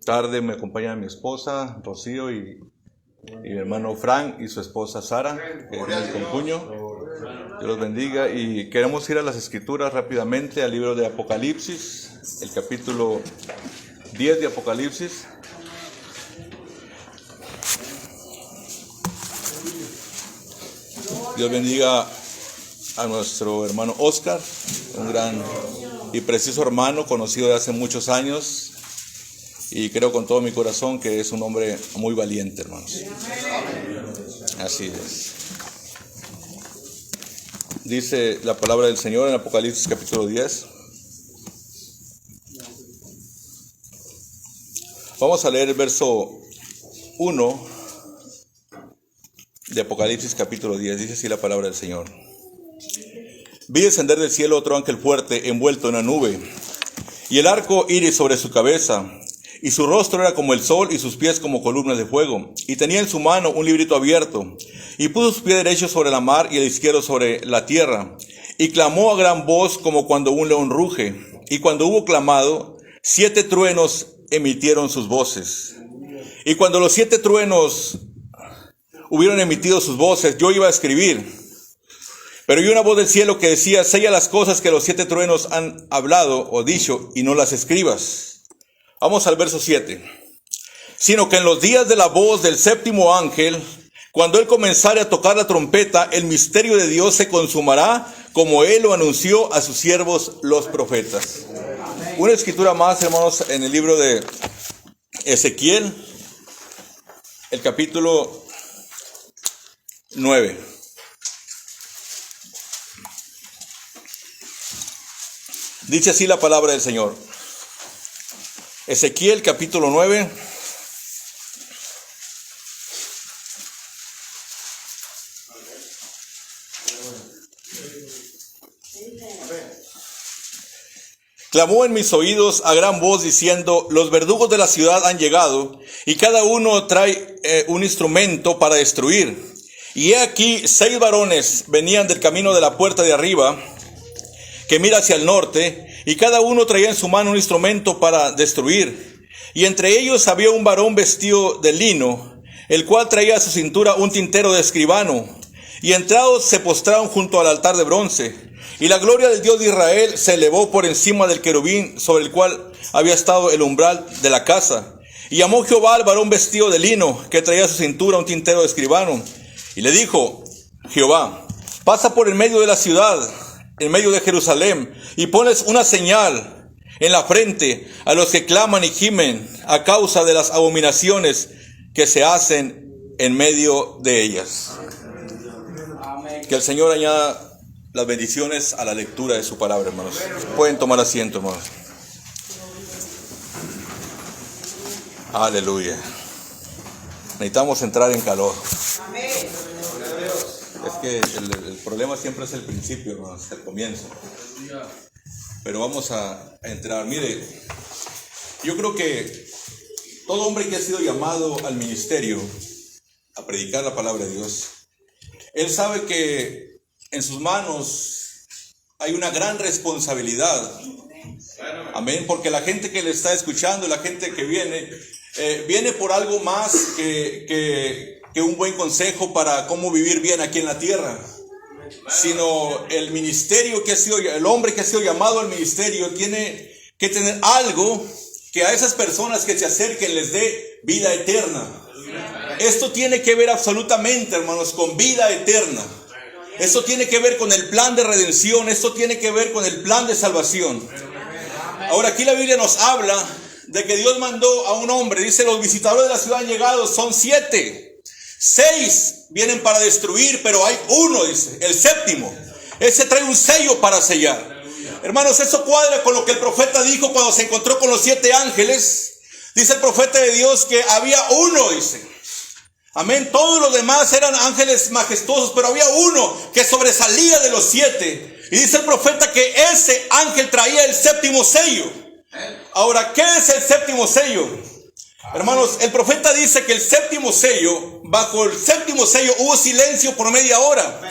tarde me acompaña mi esposa Rocío y mi hermano Frank y su esposa Sara, que es mi concuño. Dios los bendiga. Y queremos ir a las escrituras rápidamente, al libro de Apocalipsis, el capítulo 10 de Apocalipsis. Dios bendiga a nuestro hermano Oscar, un gran y preciso hermano conocido de hace muchos años, y creo con todo mi corazón que es un hombre muy valiente, hermanos. Así es. Dice la palabra del Señor en Apocalipsis capítulo 10. Vamos a leer el verso 1 de Apocalipsis capítulo 10. Dice así la palabra del Señor. Vi descender del cielo otro ángel fuerte, envuelto en una nube, y el arco iris sobre su cabeza, y su rostro era como el sol, y sus pies como columnas de fuego, y tenía en su mano un librito abierto, y puso su pie derecho sobre la mar, y el izquierdo sobre la tierra, y clamó a gran voz como cuando un león ruge, y cuando hubo clamado, 7 truenos emitieron sus voces, y cuando los 7 truenos hubieron emitido sus voces, yo iba a escribir, pero oí una voz del cielo que decía: sella las cosas que los 7 truenos han hablado o dicho, y no las escribas. Vamos al verso 7. Sino que en los días de la voz del séptimo ángel, cuando él comenzare a tocar la trompeta, el misterio de Dios se consumará, como él lo anunció a sus siervos los profetas. Una escritura más, hermanos, en el libro de Ezequiel, el capítulo 9. Dice así la palabra del Señor. Ezequiel capítulo 9. Clamó en mis oídos a gran voz diciendo: los verdugos de la ciudad han llegado, y cada uno trae un instrumento para destruir. Y he aquí 6 varones venían del camino de la puerta de arriba, que mira hacia el norte, y cada uno traía en su mano un instrumento para destruir. Y entre ellos había un varón vestido de lino, el cual traía a su cintura un tintero de escribano. Y entrados se postraron junto al altar de bronce. Y la gloria del Dios de Israel se elevó por encima del querubín sobre el cual había estado el umbral de la casa. Y llamó Jehová al varón vestido de lino, que traía a su cintura un tintero de escribano. Y le dijo Jehová: pasa por el medio de la ciudad, en medio de Jerusalén, y pones una señal en la frente a los que claman y gimen a causa de las abominaciones que se hacen en medio de ellas. Que el Señor añada las bendiciones a la lectura de su palabra, hermanos. Pueden tomar asiento, hermanos. Aleluya. Necesitamos entrar en calor. Es que el problema siempre es el principio, hermanos, el comienzo. Pero vamos a entrar. Mire, yo creo que todo hombre que ha sido llamado al ministerio, a predicar la palabra de Dios, él sabe que en sus manos hay una gran responsabilidad. Amén, porque la gente que le está escuchando, la gente que viene por algo más que un buen consejo para cómo vivir bien aquí en la tierra, sino el ministerio que ha sido, el hombre que ha sido llamado al ministerio tiene que tener algo que a esas personas que se acerquen les dé vida eterna. Esto tiene que ver absolutamente, hermanos, con vida eterna. Esto tiene que ver con el plan de redención. Esto tiene que ver con el plan de salvación. Ahora, aquí la Biblia nos habla de que Dios mandó a un hombre. Dice: los visitadores de la ciudad han llegado, son 7. 6 vienen para destruir, pero hay uno, dice, el séptimo. Ese trae un sello para sellar. Hermanos, eso cuadra con lo que el profeta dijo cuando se encontró con los 7 ángeles. Dice el profeta de Dios que había uno, dice. Amén. Todos los demás eran ángeles majestuosos, pero había uno que sobresalía de los 7. Y dice el profeta que ese ángel traía el séptimo sello. Ahora, ¿qué es el séptimo sello? Hermanos, el profeta dice que el séptimo sello, bajo el séptimo sello hubo silencio por media hora.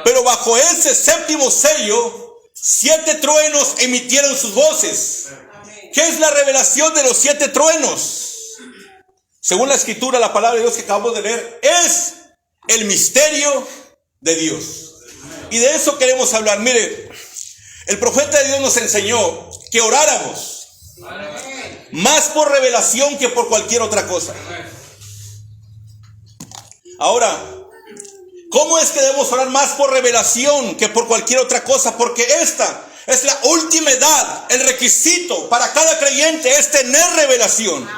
Pero bajo ese séptimo sello, 7 truenos emitieron sus voces. ¿Qué es la revelación de los 7 truenos? según la escritura, la palabra de Dios que acabamos de leer, es el misterio de Dios. Y de eso queremos hablar. Mire, el profeta de Dios nos enseñó que oráramos más por revelación que por cualquier otra cosa. Ahora, ¿cómo es que debemos orar más por revelación que por cualquier otra cosa? Porque esta es la última edad. El requisito para cada creyente es tener revelación.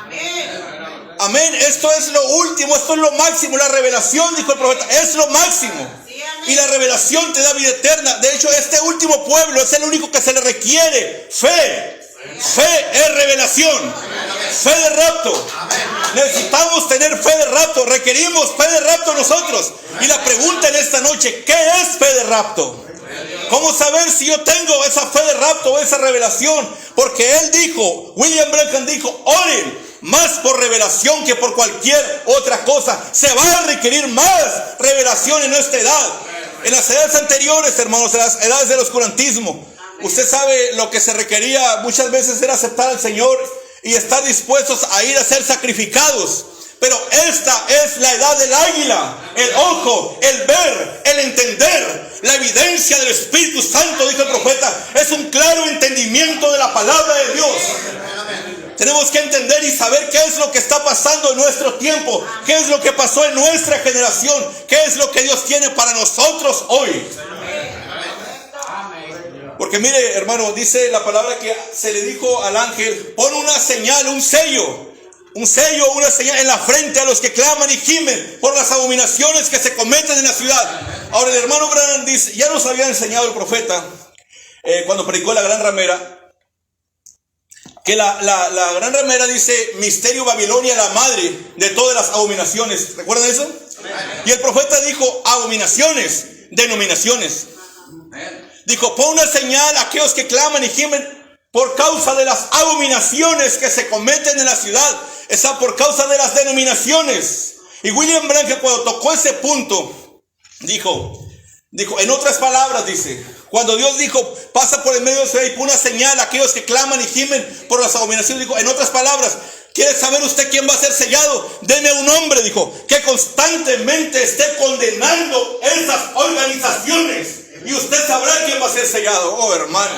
Amén. Esto es lo último, esto es lo máximo. La revelación, dijo el profeta, es lo máximo. Y la revelación te da vida eterna. De hecho, este último pueblo es el único que se le requiere fe. Fe es revelación. Fe de rapto. Necesitamos tener fe de rapto. Requerimos fe de rapto nosotros. Y la pregunta en esta noche, ¿qué es fe de rapto? ¿Cómo saber si yo tengo esa fe de rapto o esa revelación? Porque él dijo, William Branham dijo, oren más por revelación que por cualquier otra cosa. Se va a requerir más revelación en esta edad. En las edades anteriores, hermanos, en las edades del oscurantismo, usted sabe lo que se requería muchas veces era aceptar al Señor y estar dispuestos a ir a ser sacrificados. Pero esta es la edad del águila, el ojo, el ver, el entender, la evidencia del Espíritu Santo, dijo el profeta. Es un claro entendimiento de la palabra de Dios. Tenemos que entender y saber qué es lo que está pasando en nuestro tiempo, qué es lo que pasó en nuestra generación, qué es lo que Dios tiene para nosotros hoy. Porque mire, hermano, dice la palabra que se le dijo al ángel, pon una señal, un sello, una señal en la frente a los que claman y gimen por las abominaciones que se cometen en la ciudad. Ahora el hermano Branham dice, ya nos había enseñado el profeta cuando predicó la gran ramera, que la gran ramera dice, misterio Babilonia, la madre de todas las abominaciones. ¿Recuerdan eso? Y el profeta dijo, abominaciones, denominaciones. Dijo, pon una señal a aquellos que claman y gimen por causa de las abominaciones que se cometen en la ciudad. Esa por causa de las denominaciones. Y William Branham, cuando tocó ese punto, dijo, en otras palabras, dice, cuando Dios dijo, pasa por el medio de su y pon una señal a aquellos que claman y gimen por las abominaciones, dijo, en otras palabras, ¿quiere saber usted quién va a ser sellado? Deme un hombre, dijo, que constantemente esté condenando esas organizaciones. Y usted sabrá quién va a ser sellado. Oh, hermano.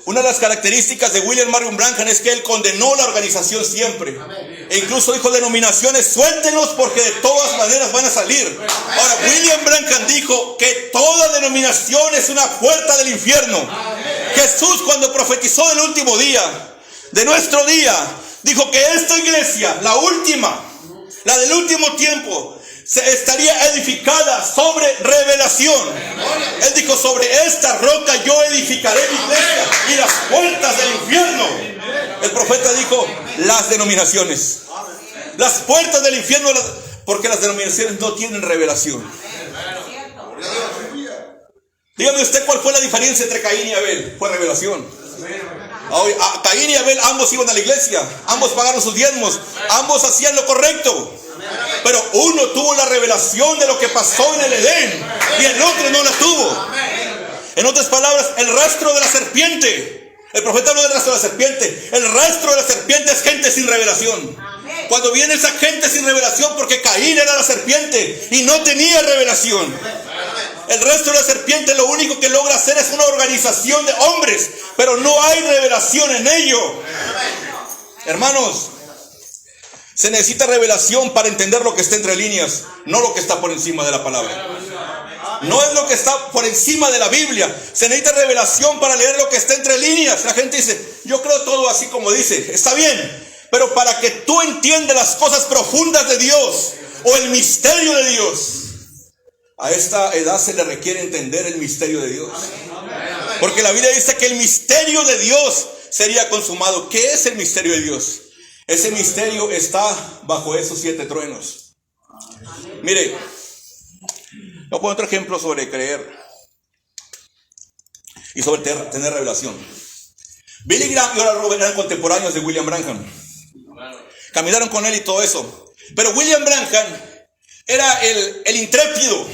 Una de las características de William Marion Branham es que él condenó la organización siempre. E incluso dijo, denominaciones, suéltenos porque de todas maneras van a salir. Ahora, William Branham dijo que toda denominación es una puerta del infierno. Jesús, cuando profetizó del último día, de nuestro día, dijo que esta iglesia, la última, la del último tiempo, se estaría edificada sobre revelación. Él dijo, sobre esta roca yo edificaré mi iglesia y las puertas del infierno. El profeta dijo, las denominaciones, las puertas del infierno, porque las denominaciones no tienen revelación. Dígame usted cuál fue la diferencia entre Caín y Abel. Fue revelación. Caín y Abel ambos iban a la iglesia, ambos pagaron sus diezmos, ambos hacían lo correcto. Pero uno tuvo la revelación de lo que pasó en el Edén y el otro no la tuvo. En otras palabras, el rastro de la serpiente. El profeta habló del rastro de la serpiente. El rastro de la serpiente es gente sin revelación. Cuando viene esa gente sin revelación, porque Caín era la serpiente y no tenía revelación. El rastro de la serpiente lo único que logra hacer es una organización de hombres, pero no hay revelación en ello. Hermanos, se necesita revelación para entender lo que está entre líneas, no lo que está por encima de la palabra. No es lo que está por encima de la Biblia. Se necesita revelación para leer lo que está entre líneas. La gente dice, yo creo todo así como dice. Está bien, pero para que tú entiendas las cosas profundas de Dios o el misterio de Dios, a esta edad se le requiere entender el misterio de Dios. Porque la Biblia dice que el misterio de Dios sería consumado. ¿Qué es el misterio de Dios? Ese misterio está bajo esos 7 truenos. Mire, voy a poner otro ejemplo sobre creer y sobre tener revelación. Billy Graham y Oral Roberts eran contemporáneos de William Branham. Caminaron con él y todo eso. Pero William Branham era el intrépido,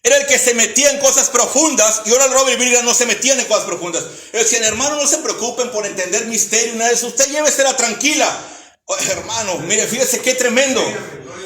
era el que se metía en cosas profundas, y ahora Robert Billy Graham no se metían en cosas profundas. Él decía, hermano, no se preocupen por entender misterio y nada de eso, usted llévesela tranquila. Oh, hermano, mire, fíjese qué tremendo.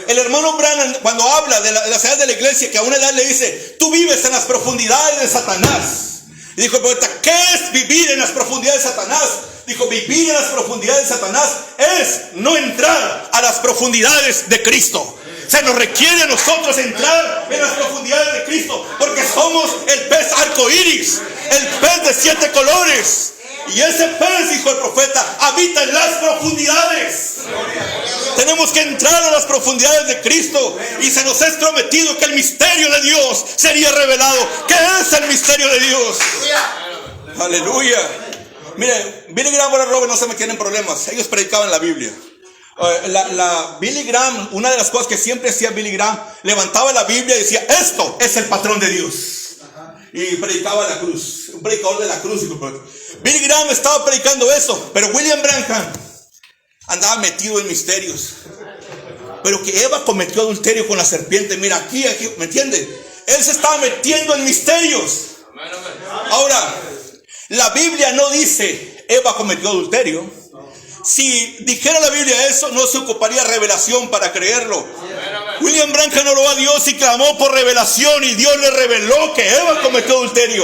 El hermano Branham, cuando habla de la señal de la iglesia, que a una edad le dice, tú vives en las profundidades de Satanás. Y dijo el poeta, ¿qué es vivir en las profundidades de Satanás? Dijo, vivir en las profundidades de Satanás es no entrar a las profundidades de Cristo. Se nos requiere a nosotros entrar en las profundidades de Cristo, porque somos el pez arcoíris, el pez de 7 colores. Y ese pez, dijo el profeta, habita en las profundidades. Tenemos que entrar a las profundidades de Cristo, y se nos es prometido que el misterio de Dios sería revelado. ¿Qué es el misterio de Dios? Aleluya. Mire, Billy Graham y Robert no se metían en problemas. Ellos predicaban la Biblia. Billy Graham, una de las cosas que siempre hacía Billy Graham, levantaba la Biblia y decía, esto es el patrón de Dios. Y predicaba la cruz, un predicador de la cruz. Billy Graham estaba predicando eso, pero William Branham andaba metido en misterios. Pero que Eva cometió adulterio con la serpiente, mira, aquí, ¿me entiende? Él se estaba metiendo en misterios. Ahora, la Biblia no dice Eva cometió adulterio. Si dijera la Biblia eso, no se ocuparía revelación para creerlo. William Branham oró a Dios y clamó por revelación, y Dios le reveló que Eva cometió adulterio.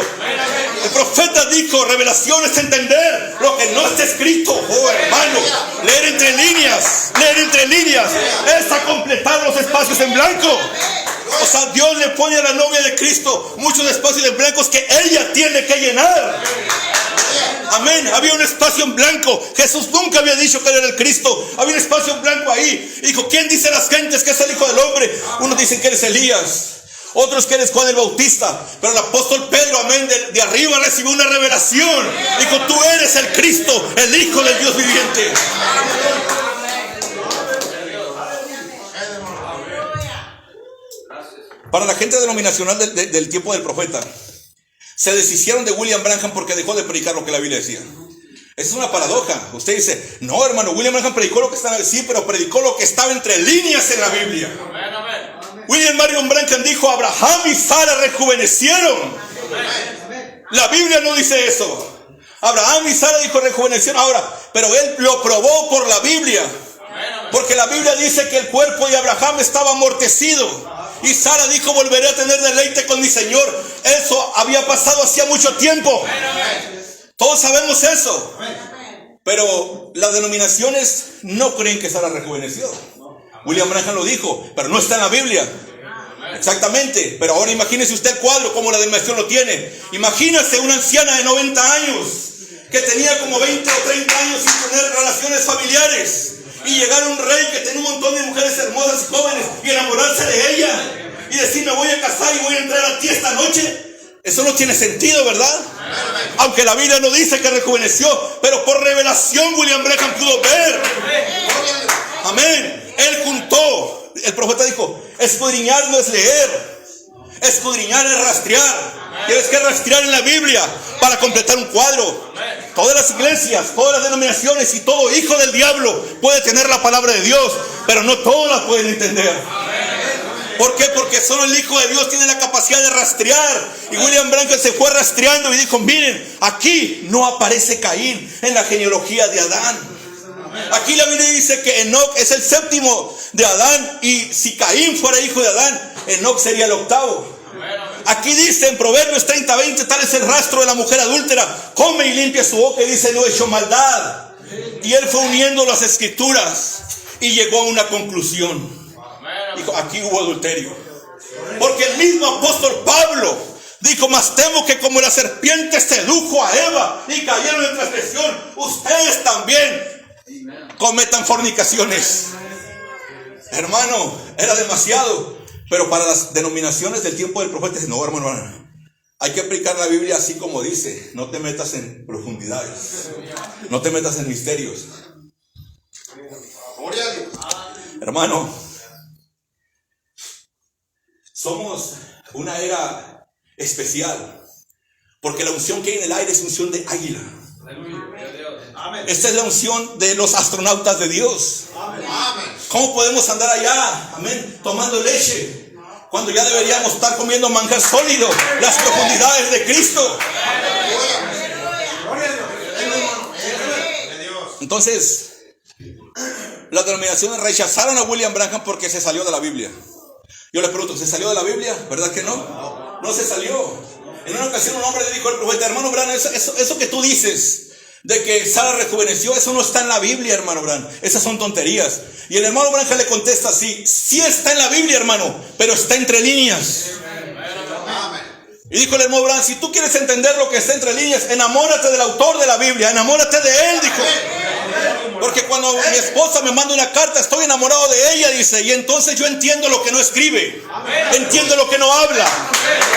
El profeta dijo, revelación es entender lo que no está escrito. Oh, hermano, leer entre líneas es a completar los espacios en blanco. O sea, Dios le pone a la novia de Cristo muchos espacios en blancos que ella tiene que llenar. Amén. Había un espacio en blanco. Jesús nunca había dicho que él era el Cristo. Había un espacio en blanco ahí. Dijo, ¿quién dice las gentes que es el Hijo del Hombre? Unos dicen que eres Elías, otros que eres Juan el Bautista. Pero el apóstol Pedro, amén, de arriba recibió una revelación. Dijo, tú eres el Cristo, el Hijo del Dios viviente. Para la gente denominacional del tiempo del profeta, se deshicieron de William Branham porque dejó de predicar lo que la Biblia decía. Esa es una paradoja. Usted dice, no, hermano, William Branham predicó lo que estaba, sí, pero predicó lo que estaba entre líneas en la Biblia. William Marion Branham dijo, Abraham y Sara rejuvenecieron. La Biblia no dice eso. Abraham y Sara dijo rejuvenecieron. Ahora, pero él lo probó por la Biblia, porque la Biblia dice que el cuerpo de Abraham estaba amortecido. Y Sara dijo, volveré a tener deleite con mi Señor. Eso había pasado hacía mucho tiempo. Todos sabemos eso. Pero las denominaciones no creen que Sara rejuveneció. William Branham lo dijo, pero no está en la Biblia. Exactamente. Pero ahora imagínese usted el cuadro como la denominación lo tiene. Imagínese una anciana de 90 años que tenía como 20 o 30 años sin tener relaciones familiares, y llegar a un rey que tenía un montón de mujeres hermosas y jóvenes y enamorarse de ella y decir, me voy a casar y voy a entrar a ti esta noche. Eso no tiene sentido, ¿verdad? Aunque la Biblia no dice que rejuveneció, pero por revelación William Branham pudo ver. Amén. Él juntó. El profeta dijo, escudriñar no es leer, escudriñar es rastrear. Tienes que rastrear en la Biblia para completar un cuadro. Todas las iglesias, todas las denominaciones y todo hijo del diablo puede tener la palabra de Dios, pero no todos la pueden entender. ¿Por qué? Porque solo el Hijo de Dios tiene la capacidad de rastrear. Y William Branham se fue rastreando y dijo, miren, aquí no aparece Caín en la genealogía de Adán. Aquí la Biblia dice que Enoc es el séptimo de Adán, y si Caín fuera hijo de Adán, Enoc sería el octavo. Aquí dice en Proverbios 30:20, tal es el rastro de la mujer adúltera, come y limpia su boca y dice, no he hecho maldad. Y él fue uniendo las escrituras y llegó a una conclusión. Dijo, aquí hubo adulterio. Porque el mismo apóstol Pablo dijo, mas temo que como la serpiente sedujo a Eva y cayeron en transgresión, ustedes también cometan fornicaciones. Hermano, era demasiado. Pero para las denominaciones del tiempo del profeta, no, hermano, hay que aplicar la Biblia así como dice. No te metas en profundidades, no te metas en misterios. Hermano, somos una era especial, porque la unción que hay en el aire es unción de águila. Esta es la unción de los astronautas de Dios. ¿Cómo podemos andar allá, amén, tomando leche cuando ya deberíamos estar comiendo manjar sólido, las profundidades de Cristo. Entonces, las denominaciones rechazaron a William Branham porque se salió de la Biblia. Yo les pregunto, ¿se salió de la Biblia? ¿Verdad que no? No se salió. En una ocasión un hombre le dijo al profeta: hermano Branham, eso que tú dices de que Sara rejuveneció, eso no está en la Biblia, hermano Branham. Esas son tonterías. Y el hermano Branham le contesta así: sí está en la Biblia, hermano, pero está entre líneas. Y dijo el hermano Branham: si tú quieres entender lo que está entre líneas, enamórate del autor de la Biblia, enamórate de él, dijo. Porque cuando mi esposa me manda una carta, estoy enamorado de ella, dice, y entonces yo entiendo lo que no escribe, entiendo lo que no habla.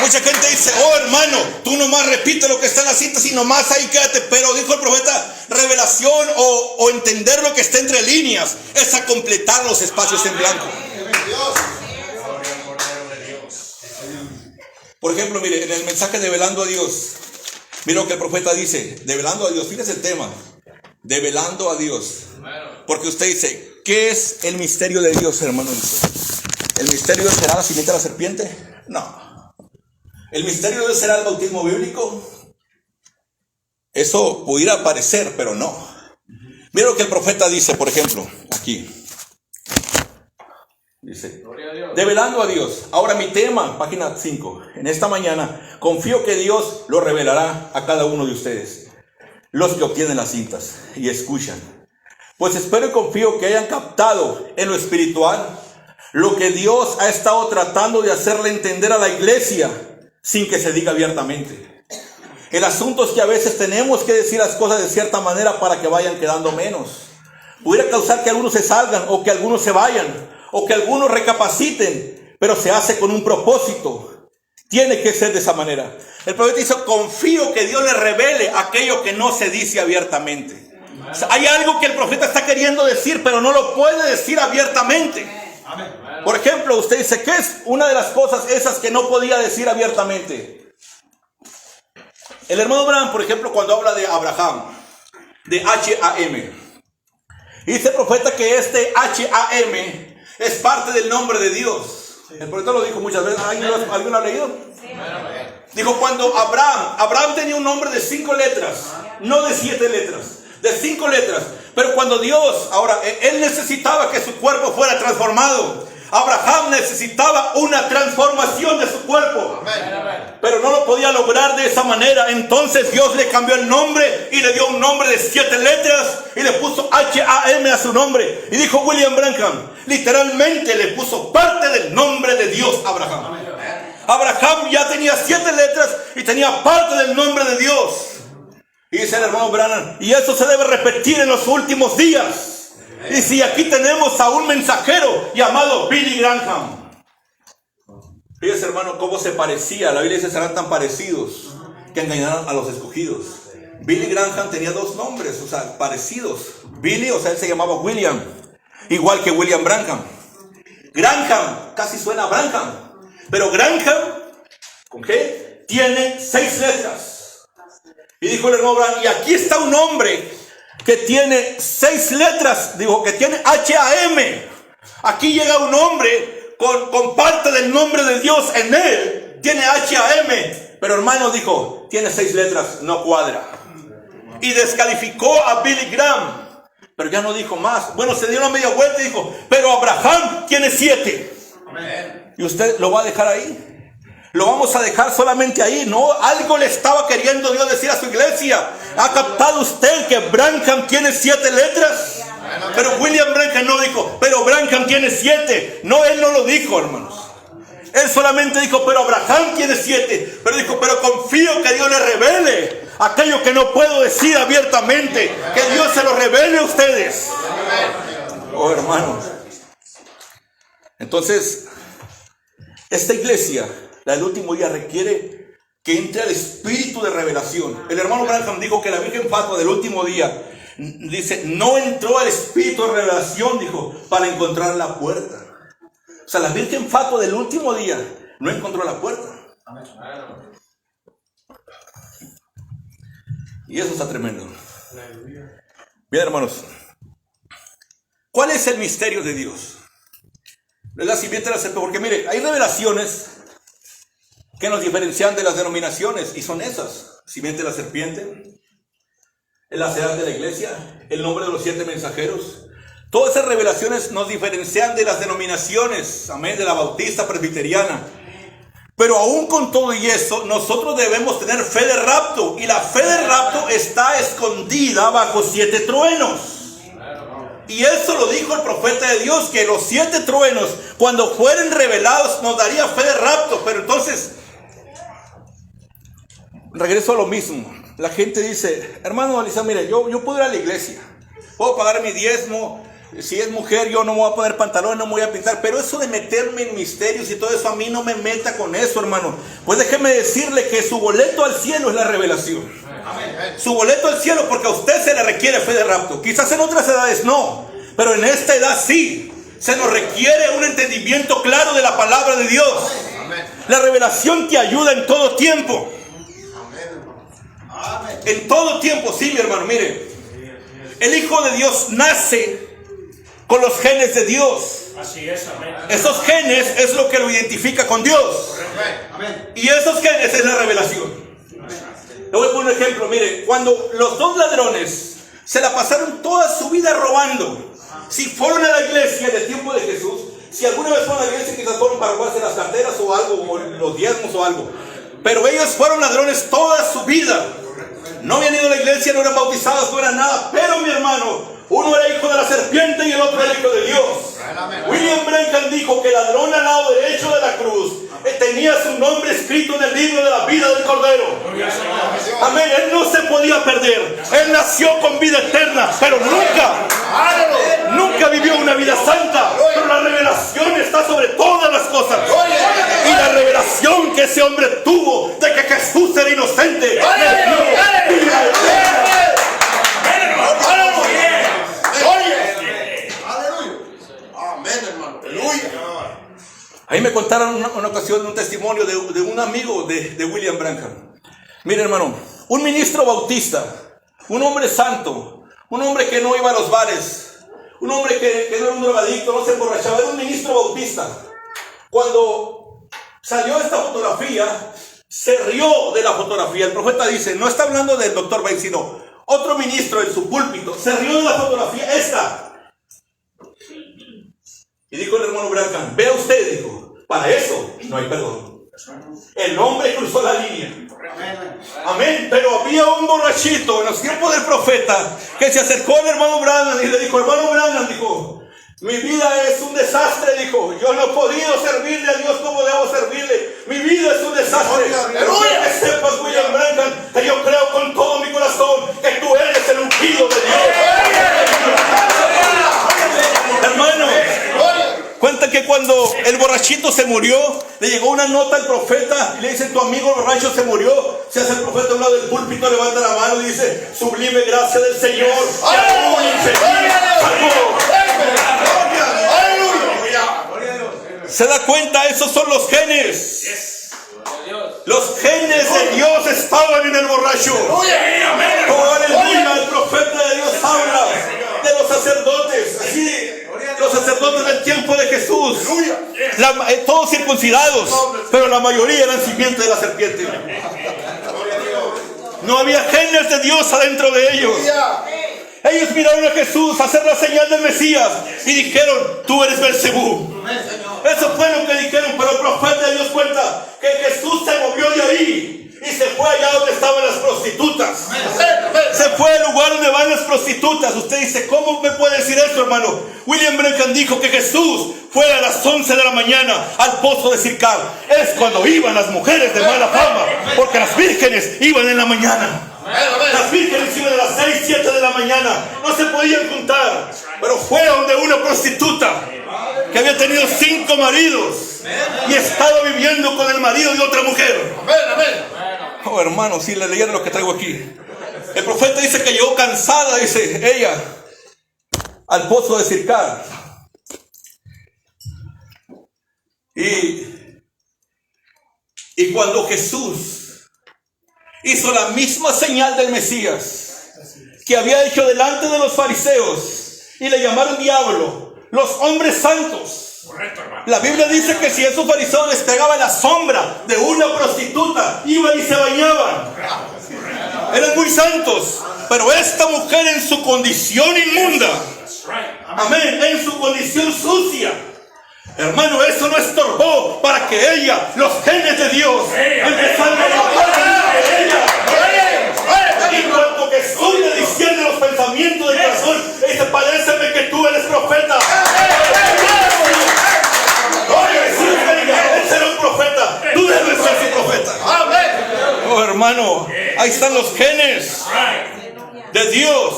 Mucha gente dice: oh hermano, tú nomás repite lo que está en la cita y nomás ahí quédate. Pero dijo el profeta: revelación o entender lo que está entre líneas es a completar los espacios en blanco. Por ejemplo, mire, en el mensaje de Velando a Dios, mira lo que el profeta dice: develando a Dios. Fíjese el tema: develando a Dios. Porque usted dice: ¿qué es el misterio de Dios, hermano? ¿El misterio de Dios será la simiente de la serpiente? No. ¿El misterio de Dios será el bautismo bíblico? Eso pudiera parecer, pero no. Mira lo que el profeta dice, por ejemplo, aquí. Dice: develando a Dios. Ahora mi tema, página 5. En esta mañana confío que Dios lo revelará a cada uno de ustedes, los que obtienen las cintas y escuchan. Pues espero y confío que hayan captado en lo espiritual lo que Dios ha estado tratando de hacerle entender a la iglesia sin que se diga abiertamente. El asunto es que a veces tenemos que decir las cosas de cierta manera para que vayan quedando menos. Pudiera causar que algunos se salgan, o que algunos se vayan, o que algunos recapaciten, pero se hace con un propósito. Tiene que ser de esa manera. El profeta dice: confío que Dios le revele aquello que no se dice abiertamente. O sea, hay algo que el profeta está queriendo decir, pero no lo puede decir abiertamente. Por ejemplo, usted dice: ¿qué es una de las cosas esas que no podía decir abiertamente? El hermano Branham, por ejemplo, cuando habla de Abraham, de H-A-M, dice el profeta que este H-A-M es parte del nombre de Dios. El profeta lo dijo muchas veces. ¿Alguien lo ha leído? Dijo: cuando Abraham tenía un nombre de 5 letras, no de 7 letras, de 5 letras. Pero cuando Dios, ahora, él necesitaba que su cuerpo fuera transformado. Abraham necesitaba una transformación de su cuerpo, pero no lo podía lograr de esa manera. Entonces Dios le cambió el nombre y le dio un nombre de 7 letras y le puso H-A-M a su nombre. Y dijo William Branham, literalmente le puso parte del nombre de Dios a Abraham. Abraham ya tenía 7 letras y tenía parte del nombre de Dios. Y dice el hermano Branham: y eso se debe repetir en los últimos días. Y si aquí tenemos a un mensajero llamado Billy Graham. Fíjese, hermano, cómo se parecía. La Biblia dice: serán tan parecidos que engañaron a los escogidos. Billy Graham tenía 2 nombres, o sea, parecidos. Billy, o sea, él se llamaba William, igual que William Branham. Graham, casi suena a Branham, pero Graham, ¿con qué? Tiene 6 letras. Y dijo el hermano Branham: y aquí está un hombre que tiene 6 letras, dijo que tiene H-A-M. Aquí llega un hombre con parte del nombre de Dios en él, tiene H-A-M. Pero hermano, dijo, tiene 6 letras, no cuadra. Y descalificó a Billy Graham. Pero ya no dijo más. Bueno, se dio una media vuelta y dijo: pero Abraham tiene 7. Y usted lo va a dejar ahí. Lo vamos a dejar solamente ahí, ¿no? Algo le estaba queriendo Dios decir a su iglesia. ¿Ha captado usted que Branham tiene 7 letras? Pero William Branham no dijo: pero Branham tiene 7. No, él no lo dijo, hermanos. Él solamente dijo: pero Abraham tiene 7. Pero dijo: pero confío que Dios le revele aquello que no puedo decir abiertamente. Que Dios se lo revele a ustedes. Oh, hermanos. Entonces, esta iglesia, la del último día, requiere que entre al espíritu de revelación. El hermano Branham dijo que la Virgen Fatua del último día, dice, no entró al espíritu de revelación, dijo, para encontrar la puerta. O sea, la Virgen Fatua del último día no encontró la puerta. Y eso está tremendo. Bien, hermanos, ¿cuál es el misterio de Dios? Es la simiente de la serpiente. Porque mire, hay revelaciones que nos diferencian de las denominaciones. Y son esas. Simiente de la serpiente. La edad de la iglesia. El nombre de los 7 mensajeros. Todas esas revelaciones nos diferencian de las denominaciones. Amén. De la bautista, presbiteriana. Pero aún con todo y eso, nosotros debemos tener fe de rapto. Y la fe de rapto está escondida bajo 7 truenos. Y eso lo dijo el profeta de Dios, que los 7 truenos, cuando fueren revelados, nos daría fe de rapto. Pero entonces, regreso a lo mismo. La gente dice, hermano Alisa, mire, yo puedo ir a la iglesia, puedo pagar mi diezmo. Si es mujer, yo no me voy a poner pantalones, no me voy a pintar. Pero eso de meterme en misterios y todo eso, a mí no me meta con eso, hermano. Pues déjeme decirle que su boleto al cielo es la revelación. Su boleto al cielo, porque a usted se le requiere fe de rapto. Quizás en otras edades no, pero en esta edad sí. Se nos requiere un entendimiento claro de la palabra de Dios. La revelación te ayuda en todo tiempo. En todo tiempo, sí, mi hermano. Mire, el Hijo de Dios nace con los genes de Dios. Así es, amén. Esos genes es lo que lo identifica con Dios. Amén. Y esos genes es la revelación. Le voy a poner un ejemplo. Mire, cuando los 2 ladrones se la pasaron toda su vida robando, si fueron a la iglesia en el tiempo de Jesús, si alguna vez fueron a la iglesia, quizás fueron para robarse las carteras o algo, o los diezmos o algo, pero ellos fueron ladrones toda su vida. No habían ido a la iglesia, no eran bautizados, no eran nada. Pero mi hermano, uno era hijo de la serpiente y el otro era hijo de Dios. William Branham dijo que el ladrón al lado derecho de la cruz tenía su nombre escrito en el libro de la vida del Cordero. Amén. Él no se podía perder. Él nació con vida eterna, pero nunca vivió una vida santa. Pero la revelación está sobre todas las cosas. Y la revelación que ese hombre tuvo de que Jesús era inocente, le dio vida eterna. Ahí me contaron una ocasión un testimonio de un amigo de William Branham. Mire, hermano, un ministro bautista, un hombre santo, un hombre que no iba a los bares, un hombre que no era un drogadicto, no se emborrachaba, era un ministro bautista. Cuando salió esta fotografía, se rió de la fotografía. El profeta dice, no está hablando del doctor Bain, sino otro ministro en su púlpito, se rió de la fotografía esta. Y dijo el hermano Branham, vea usted, dijo, para eso no hay perdón. El hombre cruzó la línea. Amén. Pero había un borrachito en los tiempos del profeta que se acercó al hermano Branham y le dijo, hermano Branham, dijo, mi vida es un desastre, dijo, yo no he podido servirle a Dios como debo servirle, mi vida es un desastre. Pero quiero que sepas, William Branham, que yo creo con todo mi corazón que tú eres el ungido de Dios. Hermano, cuenta que cuando el borrachito se murió, le llegó una nota al profeta y le dice, tu amigo borracho se murió. Se hace el profeta a un lado del púlpito, levanta la mano y dice, sublime gracia del Señor, que a un infeliz salvó. ¿Se da cuenta? Esos son los genes. Los genes de Dios estaban en el borracho. Oh, aleluya. El profeta de Dios habla de los sacerdotes. Así, los sacerdotes del tiempo de Jesús, todos circuncidados, pero la mayoría eran simiente de la serpiente. No había genes de Dios adentro de ellos. Ellos miraron a Jesús hacer la señal del Mesías y dijeron, tú eres Belcebú. Eso fue lo que dijeron, pero el profeta de Dios cuenta que Jesús se movió de ahí y se fue allá donde estaban las prostitutas. Se fue al lugar donde van las prostitutas. Usted dice, ¿cómo me puede decir eso, hermano? William Branham dijo que Jesús fue a las 11 de la mañana al pozo de Sircar. Es cuando iban las mujeres de mala fama, porque las vírgenes iban en la mañana. Las vírgenes iban a las 6, 7 de la mañana. No se podían juntar. Pero fue donde una prostituta que había tenido 5 maridos y estaba viviendo con el marido de otra mujer. Oh, hermano, si le leyeron lo que traigo aquí. El profeta dice que llegó cansada, dice ella, al pozo de Sircar. Y cuando Jesús hizo la misma señal del Mesías que había hecho delante de los fariseos y le llamaron diablo, los hombres santos La Biblia dice que si esos fariseos les pegaba la sombra de una prostituta, iban y se bañaban. Eran muy santos. Pero esta mujer en su condición inmunda, amén, en su condición sucia, hermano, eso no estorbó para que ella, los genes de Dios, empezaran a trabajar en ella. Y cuando Jesús le discierne los pensamientos del corazón, dice: paréceme que tú eres profeta. Él será un profeta. Tú debes ser su profeta. Oh, hermano, ahí están los genes de Dios.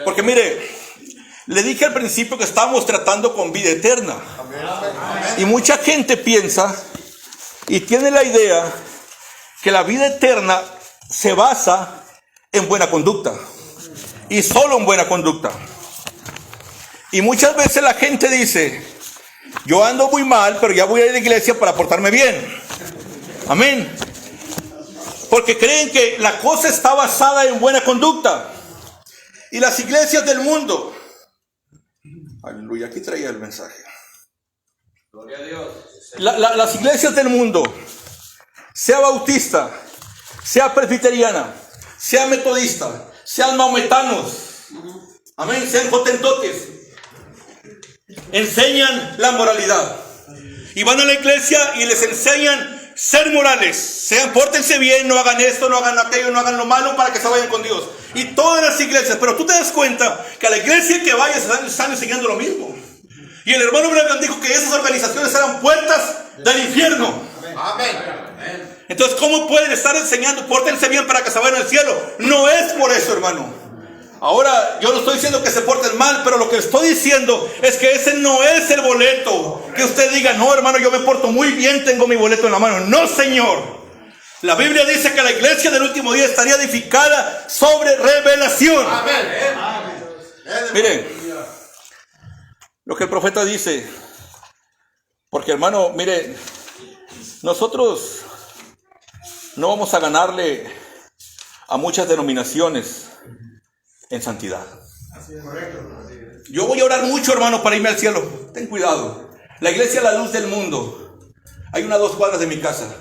Porque mire, le dije al principio que estábamos tratando con vida eterna. Y mucha gente piensa y tiene la idea que la vida eterna se basa en buena conducta. Y solo en buena conducta. Y muchas veces la gente dice: yo ando muy mal, pero ya voy a ir a la iglesia para portarme bien. Amén. Porque creen que la cosa está basada en buena conducta. Y las iglesias del mundo, aleluya, aquí traía el mensaje. Gloria a Dios. Las iglesias del mundo, sea bautista, sea presbiteriana, sea metodista, sean maometanos, amén, sean hotentotes, enseñan la moralidad. Y van a la iglesia y les enseñan ser morales. Pórtense bien, no hagan esto, no hagan aquello, no hagan lo malo para que se vayan con Dios. Y todas las iglesias, pero tú te das cuenta que a la iglesia que vayas están enseñando lo mismo. Y el hermano Branham dijo que esas organizaciones eran puertas del infierno. Amén. Entonces, ¿cómo pueden estar enseñando pórtense bien para que se vayan al cielo? No es por eso, hermano. Ahora, yo no estoy diciendo que se porten mal, pero lo que estoy diciendo es que ese no es el boleto. Que usted diga: no, hermano, yo me porto muy bien, tengo mi boleto en la mano. No, señor. La Biblia dice que la iglesia del último día estaría edificada sobre revelación. Amén. Miren, lo que el profeta dice. Porque, hermano, miren, nosotros no vamos a ganarle a muchas denominaciones en santidad. Yo voy a orar mucho, hermano, para irme al cielo. Ten cuidado. La iglesia La Luz del Mundo, hay una a 2 cuadras de mi casa.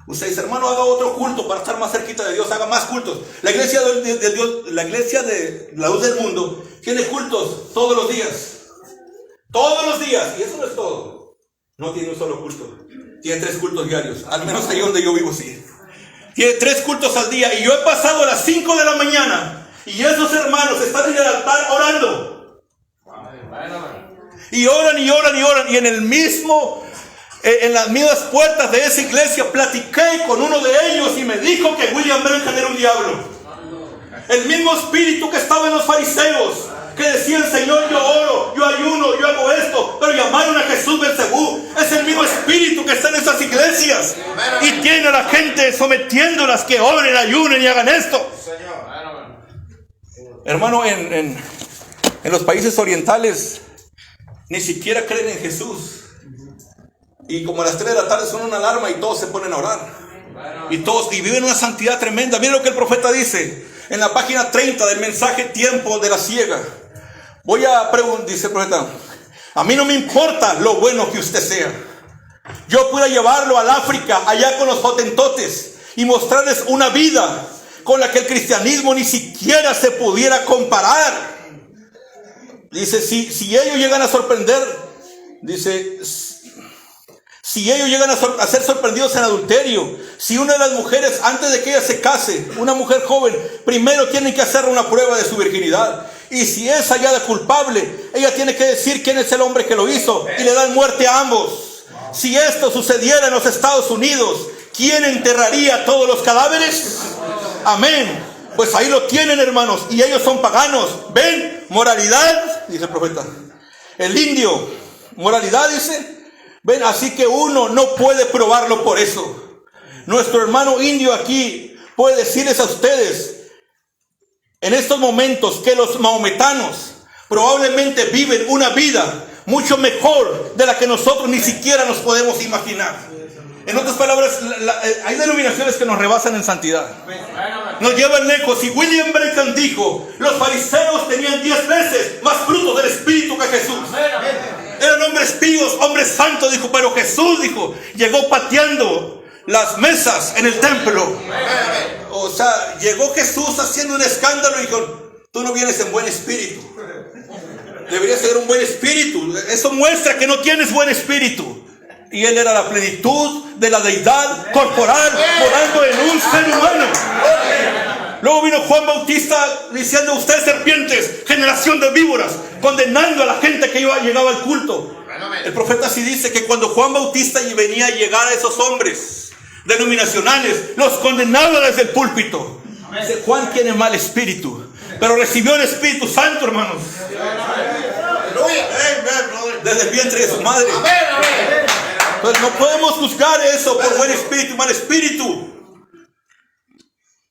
Usted dice: hermano, haga otro culto para estar más cerquita de Dios, haga más cultos. La iglesia de Dios, la iglesia de La Luz del Mundo, tiene cultos todos los días. Todos los días. Y eso no es todo. No tiene un solo culto. Tiene 3 cultos diarios. Al menos ahí donde yo vivo, sí. Tiene 3 cultos al día. Y yo he pasado a las 5 de la mañana. Y esos hermanos están en el altar orando. Y oran y oran y oran. Y en el mismo, en las mismas puertas de esa iglesia, platiqué con uno de ellos y me dijo que William Branham era un diablo. El mismo espíritu que estaba en los fariseos, que decían: Señor, yo oro, yo ayuno, yo hago esto, pero llamaron a Jesús Belcebú. Es el mismo espíritu que está en esas iglesias y tiene a la gente sometiéndolas que oren, ayunen y hagan esto. Hermano, en los países orientales ni siquiera creen en Jesús. Y como a las 3 de la tarde suena una alarma y todos se ponen a orar. Y viven una santidad tremenda. Miren lo que el profeta dice en la página 30 del mensaje Tiempo de la Ciega. Voy a preguntar, dice el profeta: a mí no me importa lo bueno que usted sea. Yo puedo llevarlo al África, allá con los hotentotes, y mostrarles una vida con la que el cristianismo ni siquiera se pudiera comparar. Dice: si ellos llegan a sorprender, dice, si ellos llegan a ser sorprendidos en adulterio, si una de las mujeres, antes de que ella se case, una mujer joven, primero tienen que hacerle una prueba de su virginidad. Y si es hallada culpable, ella tiene que decir quién es el hombre que lo hizo, y le dan muerte a ambos. Si esto sucediera en los Estados Unidos, ¿quién enterraría todos los cadáveres? Amén. Pues ahí lo tienen, hermanos, y ellos son paganos. ¿Ven? Moralidad, dice el profeta. El indio, moralidad, dice. Ven, así que uno no puede probarlo por eso. Nuestro hermano indio aquí puede decirles a ustedes en estos momentos que los maometanos probablemente viven una vida mucho mejor de la que nosotros ni siquiera nos podemos imaginar. En otras palabras, hay denominaciones que nos rebasan en santidad, nos llevan lejos. Y William Branham dijo: los fariseos tenían 10 veces más frutos del Espíritu que Jesús. Eran judíos, hombres santos, dijo, pero Jesús, dijo, llegó pateando las mesas en el templo. O sea, llegó Jesús haciendo un escándalo y dijo, tú no vienes en buen espíritu. Deberías tener un buen espíritu. Eso muestra que no tienes buen espíritu. Y él era la plenitud de la deidad corporal morando en un ser humano. Luego vino Juan Bautista diciendo, ustedes serpientes, generación de víboras, condenando a la gente que llegaba al culto. El profeta sí dice que cuando Juan Bautista venía a llegar a esos hombres denominacionales, los condenaba desde el púlpito. Dice, Juan tiene mal espíritu, pero recibió el Espíritu Santo, hermanos, desde el vientre de su madre. Entonces no podemos juzgar eso por buen espíritu y mal espíritu.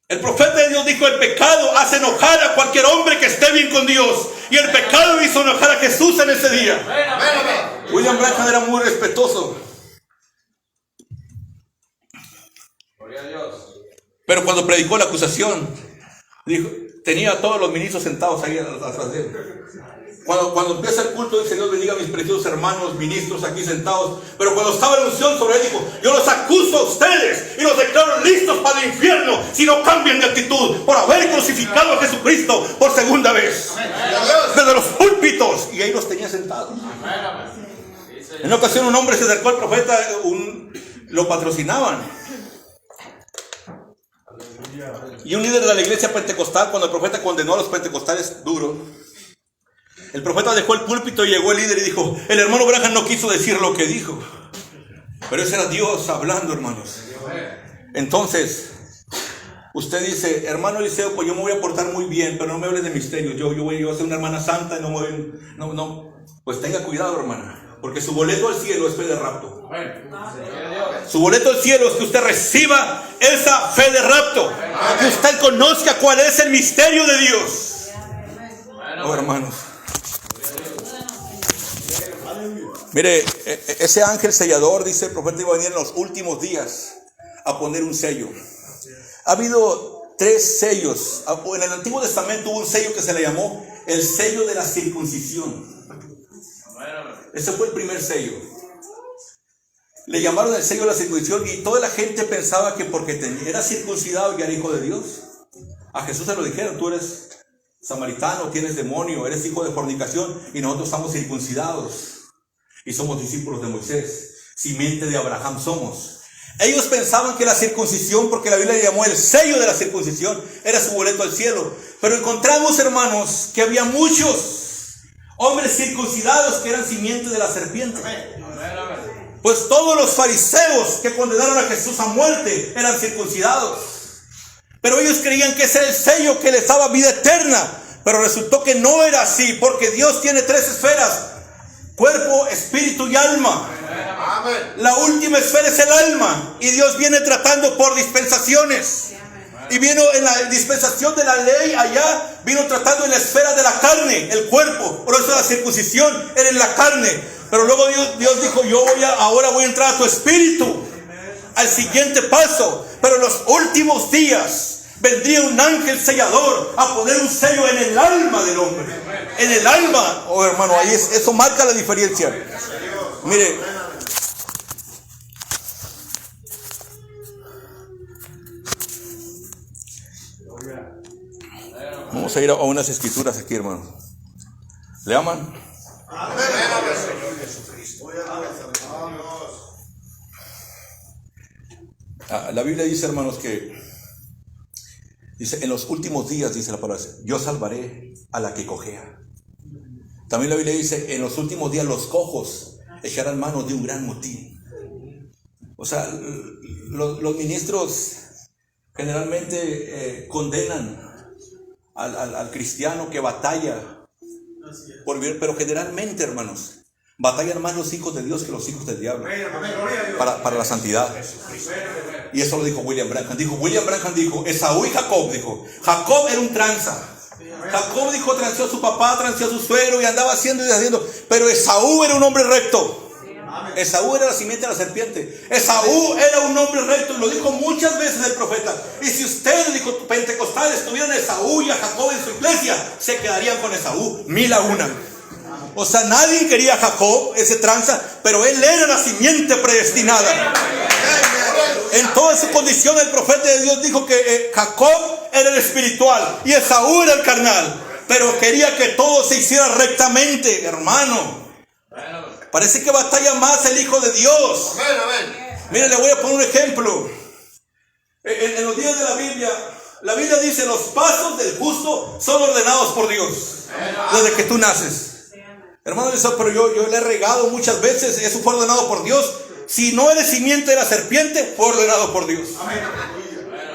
El profeta de Dios dijo, el pecado hace enojar a cualquier hombre que esté bien con Dios. Y el pecado hizo enojar a Jesús en ese día. William Branham era muy respetuoso. Pero cuando predicó la acusación, dijo, tenía a todos los ministros sentados ahí atrás de él. Cuando empieza el culto, dice, Dios bendiga a mis preciosos hermanos ministros aquí sentados. Pero cuando estaba la unción sobre él, dijo, yo los acuso a ustedes y los declaro listos para el infierno si no cambian de actitud por haber crucificado a Jesucristo por segunda vez. Desde los púlpitos. Y ahí los tenía sentados. En una ocasión un hombre se acercó al profeta, lo patrocinaban. Y un líder de la iglesia pentecostal, cuando el profeta condenó a los pentecostales duro, el profeta dejó el púlpito y llegó el líder y dijo, el hermano Branham no quiso decir lo que dijo. Pero ese era Dios hablando, hermanos. Entonces, usted dice, hermano Eliseo, pues yo me voy a portar muy bien, pero no me hables de misterios. Yo voy a ser una hermana santa y no. Pues tenga cuidado, hermana, porque su boleto al cielo es fe de rapto. Su boleto al cielo es que usted reciba esa fe de rapto, que usted conozca cuál es el misterio de Dios. Oh, hermanos. Mire, ese ángel sellador, dice el profeta, iba a venir en los últimos días a poner un sello. Ha habido 3 sellos. En el Antiguo Testamento hubo un sello que se le llamó el sello de la circuncisión. Ese fue el primer sello. Le llamaron el sello de la circuncisión y toda la gente pensaba que porque era circuncidado ya era hijo de Dios. A Jesús se lo dijeron, tú eres samaritano, tienes demonio, eres hijo de fornicación y nosotros estamos circuncidados. Y somos discípulos de Moisés, simiente de Abraham somos. Ellos pensaban que la circuncisión, porque la Biblia le llamó el sello de la circuncisión, era su boleto al cielo. Pero encontramos, hermanos, que había muchos hombres circuncidados que eran simiente de la serpiente. Pues todos los fariseos que condenaron a Jesús a muerte eran circuncidados. Pero ellos creían que ese era el sello que les daba vida eterna. Pero resultó que no era así, porque Dios tiene 3 esferas: cuerpo, espíritu y alma. La última esfera es el alma. Y Dios viene tratando por dispensaciones. Y vino en la dispensación de la ley allá, vino tratando en la esfera de la carne, el cuerpo. Por eso la circuncisión era en la carne. Pero luego Dios dijo, ahora voy a entrar a tu espíritu, al siguiente paso. Pero en los últimos días vendría un ángel sellador a poner un sello en el alma del hombre. En el alma. Oh, hermano, ahí eso marca la diferencia. Mire, vamos a ir a unas escrituras aquí, hermano. ¿Le aman? La Biblia dice, hermanos, que dice, en los últimos días, dice la palabra, yo salvaré a la que cojea. También la Biblia dice, en los últimos días los cojos echarán mano de un gran motín. O sea, los ministros generalmente condenan al cristiano que batalla por vivir, pero generalmente, hermanos, batallan más los hijos de Dios que los hijos del diablo para la santidad. Y eso lo dijo William Branham. William Branham dijo, Esaú y Jacob, dijo, Jacob era un tranza. Jacob dijo, transeó a su papá, transeó a su suegro y andaba haciendo y haciendo. Pero Esaú era un hombre recto. Esaú era la simiente de la serpiente. Esaú era un hombre recto, y lo dijo muchas veces el profeta. Y si ustedes, dijo, pentecostales, tuvieran a Esaú y a Jacob en su iglesia, se quedarían con Esaú 1000 a 1. O sea, nadie quería a Jacob, ese tranza, pero él era la simiente predestinada. En toda su condición, el profeta de Dios dijo que Jacob era el espiritual y Esaú era el carnal. Pero quería que todo se hiciera rectamente, hermano. Parece que batalla más el Hijo de Dios. Mire, le voy a poner un ejemplo. En los días de la Biblia dice: los pasos del justo son ordenados por Dios desde que tú naces. Hermano, eso, pero yo le he regado muchas veces. Eso fue ordenado por Dios. Si no eres simiente de la serpiente, fue ordenado por Dios.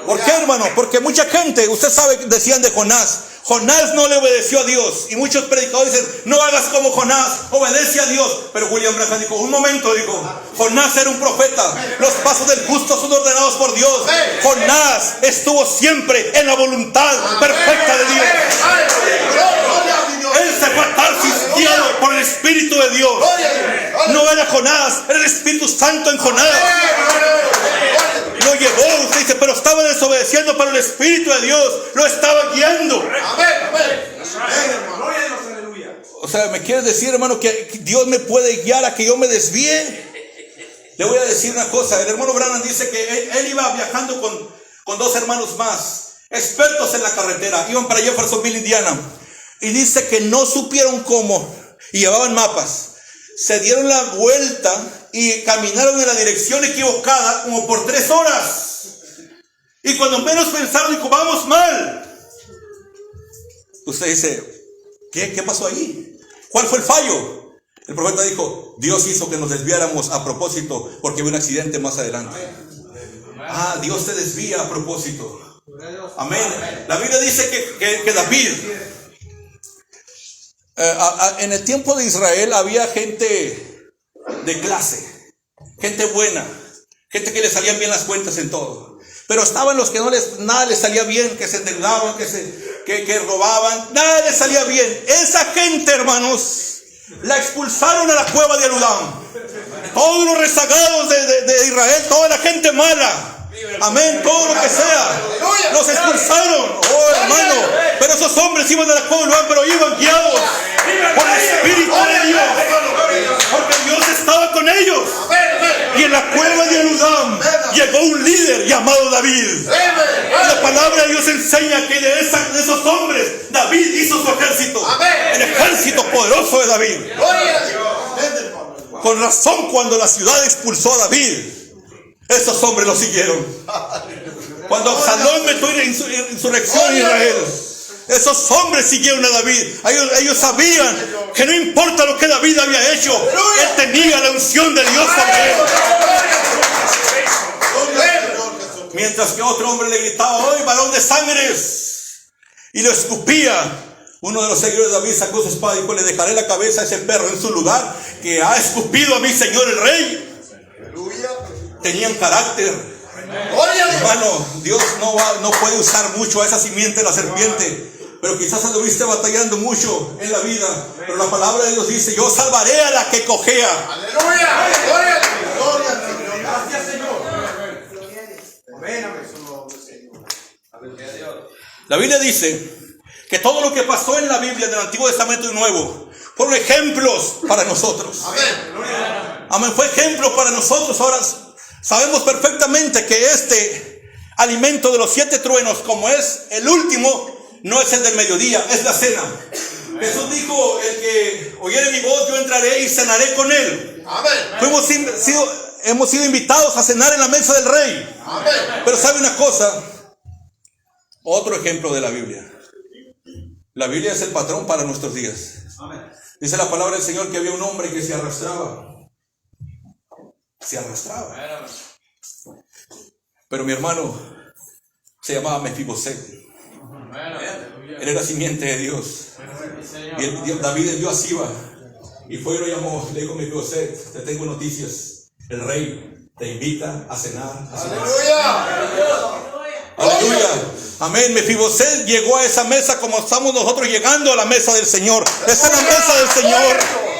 ¿Por qué, hermano? Porque mucha gente, usted sabe, decían de Jonás. Jonás no le obedeció a Dios. Y muchos predicadores dicen: no hagas como Jonás, obedece a Dios. Pero William Branham dijo: un momento, Jonás era un profeta. Los pasos del justo son ordenados por Dios. Jonás estuvo siempre en la voluntad perfecta de Dios. Él se fue a Tarsis guiado por el Espíritu de Dios. No era Jonás, era el Espíritu Santo en Jonás. Lo llevó, usted dice, pero estaba desobedeciendo, pero el Espíritu de Dios lo estaba guiando. O sea, ¿me quieres decir, hermano, que Dios me puede guiar a que yo me desvíe? Le voy a decir una cosa. El hermano Branham dice que él iba viajando con dos hermanos más, expertos en la carretera. Iban para Jeffersonville, Indiana. Y dice que no supieron cómo, y llevaban mapas. Se dieron la vuelta y caminaron en la dirección equivocada como por 3 horas. Y cuando menos pensaron, dijo: vamos mal. Usted dice: ¿qué pasó ahí? ¿Cuál fue el fallo? El profeta dijo: Dios hizo que nos desviáramos a propósito porque hubo un accidente más adelante. Ah, Dios te desvía a propósito. Amén. La Biblia dice que David, en el tiempo de Israel había gente de clase, gente buena, gente que le salían bien las cuentas en todo. Pero estaban los que nada les salía bien, que se endeudaban, que robaban, nada les salía bien. Esa gente, hermanos, la expulsaron a la cueva de Adulam. Todos los rezagados de Israel, toda la gente mala. Amén, todo lo que sea, los expulsaron. Oh, hermano, pero esos hombres iban a la cueva de Adulam, pero iban guiados por el Espíritu de Dios, porque Dios estaba con ellos. Y en la cueva de Adulam llegó un líder llamado David. Y la palabra de Dios enseña que de esos hombres David hizo su ejército, el ejército poderoso de David. Con razón, cuando la ciudad expulsó a David, esos hombres lo siguieron. Cuando Absalón metió en insurrección en Israel, esos hombres siguieron a David. Ellos sabían que no importa lo que David había hecho, él tenía la unción de Dios sobre él. Mientras que otro hombre le gritaba: ¡Hoy, varón de sangres! Y lo escupía. Uno de los seguidores de David sacó su espada y dijo: le dejaré la cabeza a ese perro en su lugar, que ha escupido a mi señor el rey. Tenían carácter. Hermano, Dios no puede usar mucho a esa simiente de la serpiente, pero quizás anduviste batallando mucho en la vida. Pero la palabra de Dios dice: yo salvaré a la que cojea. Aleluya. Gracias, Señor. La Biblia dice que todo lo que pasó en la Biblia del Antiguo Testamento y Nuevo fueron ejemplos para nosotros. Amén. Fue ejemplo para nosotros. Ahora sabemos perfectamente que este alimento de los 7 truenos, como es el último, no es el del mediodía, es la cena. Jesús dijo: el que oyere mi voz, yo entraré y cenaré con él. Hemos sido invitados a cenar en la mesa del Rey. Pero ¿sabe una cosa? Otro ejemplo de la Biblia. La Biblia es el patrón para nuestros días. Dice la palabra del Señor que había un hombre que se arrastraba. Pero mi hermano se llamaba Mefiboset. Él era simiente de Dios. Y David envió a Siba y fue y lo llamó. Le dijo: Mefiboset, te tengo noticias. El rey te invita a cenar. Aleluya. Amén. Mefiboset llegó a esa mesa como estamos nosotros llegando a la mesa del Señor. Esa es la mesa del Señor.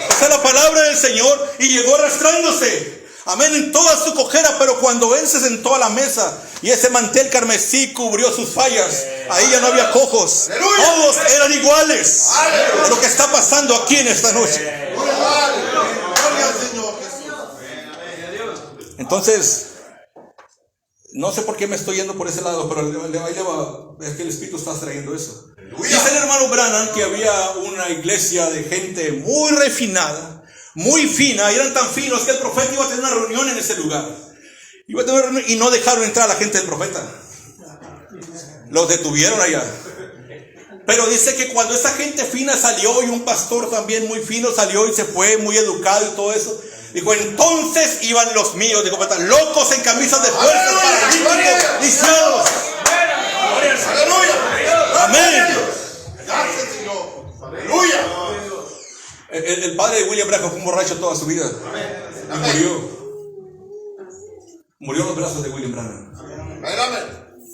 Esa es la palabra del Señor. Y llegó arrastrándose. Amén, en toda su cojera, pero cuando él se sentó a la mesa y ese mantel carmesí cubrió sus fallas, ahí ya no había cojos. Todos eran iguales. Es lo que está pasando aquí en esta noche. Entonces, no sé por qué me estoy yendo por ese lado, pero es que el Espíritu está trayendo eso. Dice el hermano Branham que había una iglesia de gente muy refinada, muy fina, y eran tan finos que el profeta iba a tener una reunión en ese lugar. Y no dejaron entrar a la gente del profeta. Los detuvieron allá. Pero dice que cuando esa gente fina salió y un pastor también muy fino salió y se fue muy educado y todo eso, dijo, entonces iban los míos, dijo, locos en camisas de fuerza, paralíticos, lisiados. Amén. El padre de William Branham fue un borracho toda su vida y murió en los brazos de William Branham.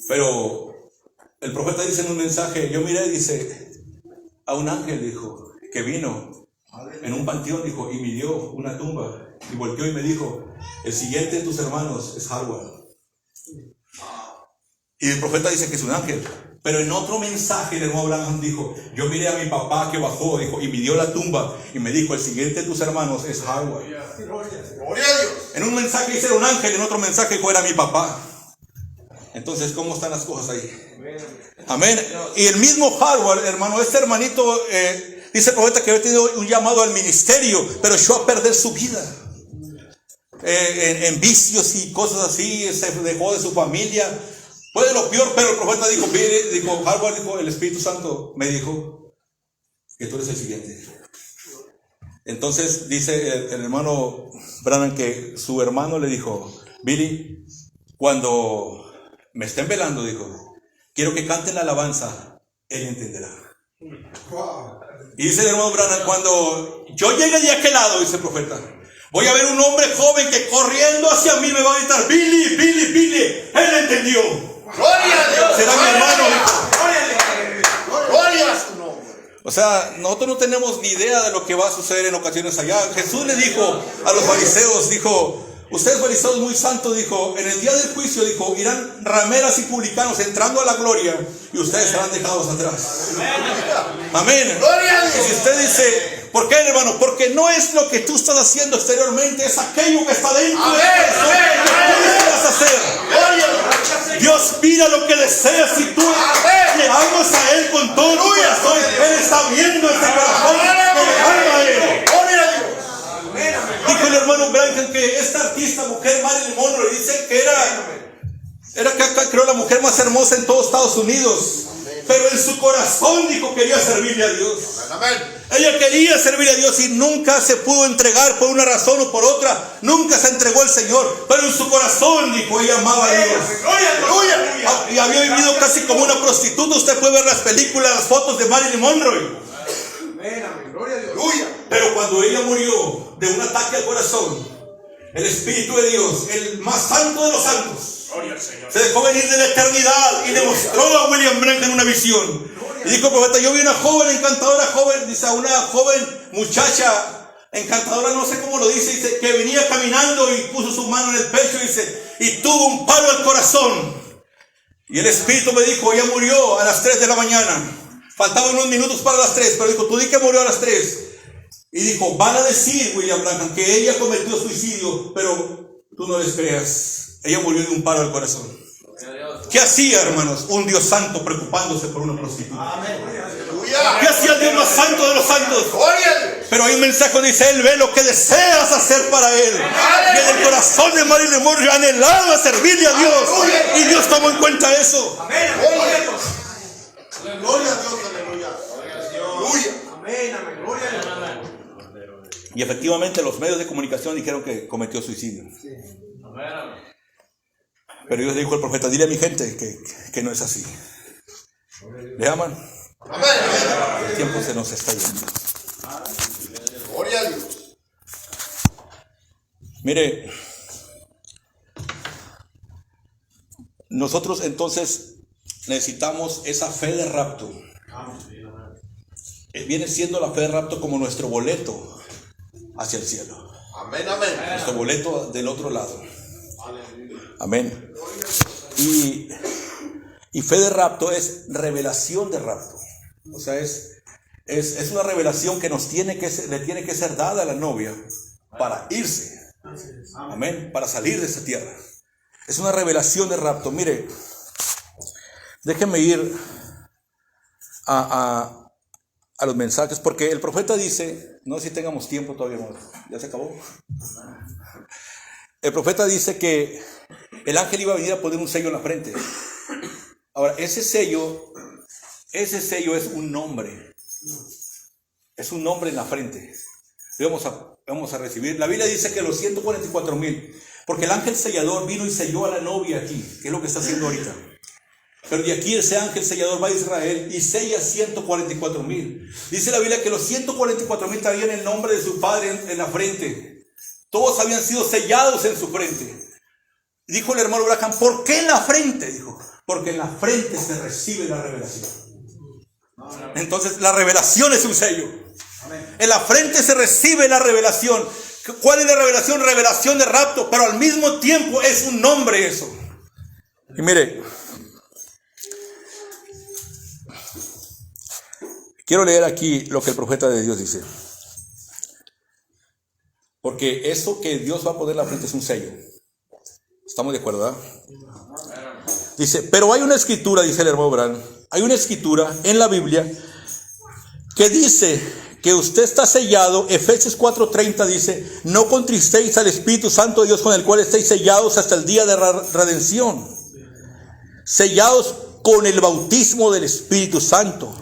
Pero el profeta dice en un mensaje, yo miré, dice, a un ángel, dijo, que vino en un panteón, dijo, y midió una tumba y volteó y me dijo, el siguiente de tus hermanos es Harvard. Y el profeta dice que es un ángel. Pero en otro mensaje el hermano Branham dijo, yo miré a mi papá que bajó, dijo, y midió la tumba y me dijo, el siguiente de tus hermanos es Harvard. Gloria a Dios. En un mensaje dice era un ángel, en otro mensaje dijo era mi papá. Entonces, ¿cómo están las cosas ahí? Amén. Y el mismo Harvard, hermano, este hermanito, dice el profeta que había tenido un llamado al ministerio, pero echó a perder su vida. En vicios y cosas así, se dejó de su familia. Fue de lo peor, pero el profeta dijo, Harvard dijo, el Espíritu Santo me dijo que tú eres el siguiente. Entonces dice el hermano Branham que su hermano le dijo, Billy, cuando me estén velando, dijo, quiero que canten la alabanza, él entenderá. Y dice el hermano Branham, cuando yo llegue de aquel lado, dice el profeta, voy a ver un hombre joven que corriendo hacia mí me va a gritar, Billy, Billy, Billy, él entendió. Gloria a Dios. Será mi hermano. Gloria a su nombre. O sea, nosotros no tenemos ni idea de lo que va a suceder en ocasiones allá. Jesús le dijo a los fariseos, dijo, ustedes fariseos muy santos, dijo, en el día del juicio, dijo, irán rameras y publicanos entrando a la gloria y ustedes serán dejados atrás. Amén. Gloria a Dios. Y si usted dice, ¿por qué, hermano? Porque no es lo que tú estás haciendo exteriormente, es aquello que está dentro de tu corazón que tú deseas hacer. Dios mira lo que deseas y tú le amas a Él con todo tu corazón. Él está viendo ese corazón que le ama a Él. Dijo el hermano Branham que esta artista, mujer Marilyn Monroe, dice que era creo la mujer más hermosa en todos Estados Unidos. Pero en su corazón dijo quería servirle a Dios. Ella quería servirle a Dios y nunca se pudo entregar por una razón o por otra. Nunca se entregó al Señor. Pero en su corazón dijo ella amaba a Dios. Y había vivido casi como una prostituta. Usted puede ver las películas, las fotos de Marilyn Monroe. Pero cuando ella murió de un ataque al corazón, el Espíritu de Dios, el más santo de los santos, se dejó venir de la eternidad y le mostró a William Branham en una visión. Y dijo el profeta, yo vi una joven encantadora, dice, una joven muchacha encantadora, no sé cómo lo dice, que venía caminando y puso su mano en el pecho, dice, y tuvo un palo al corazón. Y el Espíritu me dijo, ella murió a las 3 de la mañana. Faltaban unos minutos para las 3, pero dijo, tú di que murió a las 3. Y dijo, van a decir, William Branham, que ella cometió suicidio, pero tú no les creas. Ella murió de un paro al corazón. ¿Qué hacía, hermanos? Un Dios santo preocupándose por una prostituta. ¿Qué hacía el Dios más santo de los santos? Pero hay un mensaje que dice, Él ve lo que deseas hacer para Él. Y en el corazón de Marilyn Monroe anhelaba servirle a Dios. Y Dios tomó en cuenta eso. Gloria a Dios, aleluya. Amén, amén. Gloria a Dios. Y efectivamente los medios de comunicación dijeron que cometió suicidio. Pero Dios le dijo al profeta, dile a mi gente que no es así. ¿Le aman? El tiempo se nos está yendo. Gloria a Dios. Mire, nosotros entonces necesitamos esa fe de rapto. Viene siendo la fe de rapto como nuestro boleto hacia el cielo. Amén, amén. Nuestro boleto del otro lado. Amén. Y fe de rapto es revelación de rapto. O sea, es una revelación que le tiene que ser dada a la novia para irse. Amén. Para salir de esta tierra. Es una revelación de rapto. Mire, déjenme ir a los mensajes, porque el profeta dice, no sé si tengamos tiempo todavía, ¿ya se acabó? El profeta dice que el ángel iba a venir a poner un sello en la frente. Ahora, ese sello es un nombre. Es un nombre en la frente. Vamos a recibir. La Biblia dice que los 144,000, porque el ángel sellador vino y selló a la novia aquí, que es lo que está haciendo ahorita. Pero de aquí ese ángel sellador va a Israel y sella 144,000. Dice la Biblia que los 144,000 traían el nombre de su padre en la frente. Todos habían sido sellados en su frente. Dijo el hermano Branham, ¿por qué en la frente? Dijo, porque en la frente se recibe la revelación. Entonces la revelación es un sello. En la frente se recibe la revelación. ¿Cuál es la revelación? Revelación de rapto, pero al mismo tiempo es un nombre eso. Y mire, quiero leer aquí lo que el profeta de Dios dice. Porque eso que Dios va a poner en la frente es un sello. ¿Estamos de acuerdo, verdad? Dice, pero hay una escritura, dice el hermano Branham, hay una escritura en la Biblia que dice que usted está sellado. Efesios 4:30 dice, no contristéis al Espíritu Santo de Dios, con el cual estáis sellados hasta el día de redención. Sellados con el bautismo del Espíritu Santo.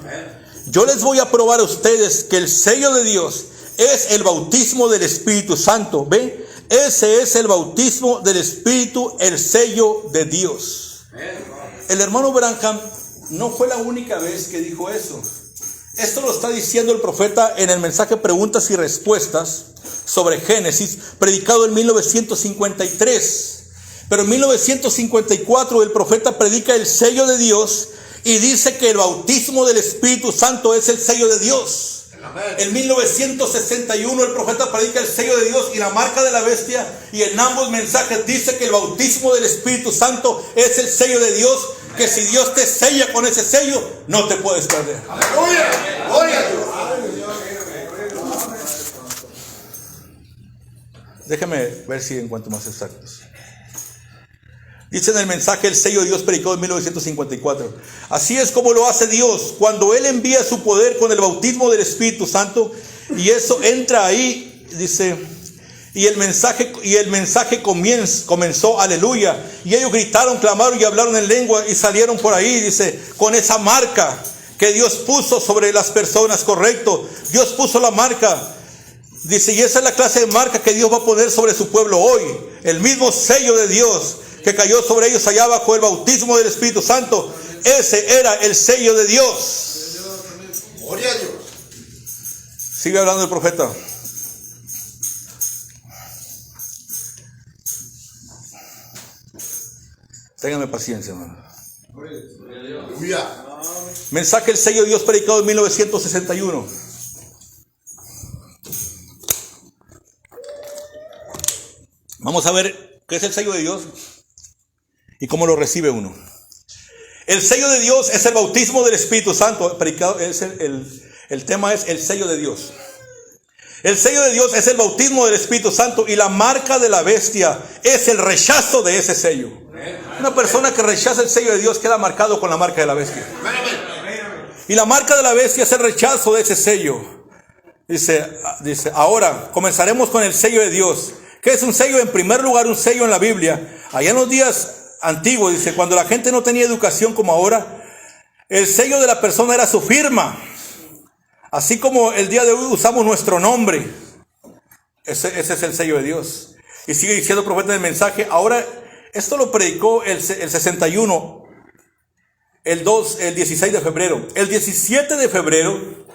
Yo les voy a probar a ustedes que el sello de Dios es el bautismo del Espíritu Santo. ¿Ve? Ese es el bautismo del Espíritu, el sello de Dios. El hermano Branham no fue la única vez que dijo eso. Esto lo está diciendo el profeta en el mensaje Preguntas y Respuestas sobre Génesis, predicado en 1953. Pero en 1954 el profeta predica el sello de Dios y dice que el bautismo del Espíritu Santo es el sello de Dios. En 1961 el profeta predica el sello de Dios y la marca de la bestia, y en ambos mensajes dice que el bautismo del Espíritu Santo es el sello de Dios, que si Dios te sella con ese sello, no te puedes perder. Aleluya, gloria a Dios. Déjame ver si encuentro más exactos. Dice en el mensaje el sello de Dios predicado en 1954. Así es como lo hace Dios cuando Él envía su poder con el bautismo del Espíritu Santo, y eso entra ahí, dice, y el mensaje comenzó, aleluya, y ellos gritaron, clamaron y hablaron en lengua y salieron por ahí, dice, con esa marca que Dios puso sobre las personas, correcto. Dios puso la marca. Dice, y esa es la clase de marca que Dios va a poner sobre su pueblo hoy. El mismo sello de Dios que cayó sobre ellos allá bajo el bautismo del Espíritu Santo. Ese era el sello de Dios. Gloria a Dios. Sigue hablando el profeta. Ténganme paciencia, hermano. Aleluya. Mensaje el sello de Dios predicado en 1961. Vamos a ver qué es el sello de Dios y cómo lo recibe uno. El sello de Dios es el bautismo del Espíritu Santo. El tema es el sello de Dios. El sello de Dios es el bautismo del Espíritu Santo, y la marca de la bestia es el rechazo de ese sello. Una persona que rechaza el sello de Dios queda marcado con la marca de la bestia. Y la marca de la bestia es el rechazo de ese sello. Dice, ahora comenzaremos con el sello de Dios. ¿Qué es un sello? En primer lugar, un sello en la Biblia. Allá en los días antiguos, dice, cuando la gente no tenía educación como ahora, el sello de la persona era su firma. Así como el día de hoy usamos nuestro nombre. Ese es el sello de Dios. Y sigue diciendo el profeta en el mensaje. Ahora, esto lo predicó el 61, el 16 de febrero. El 17 de febrero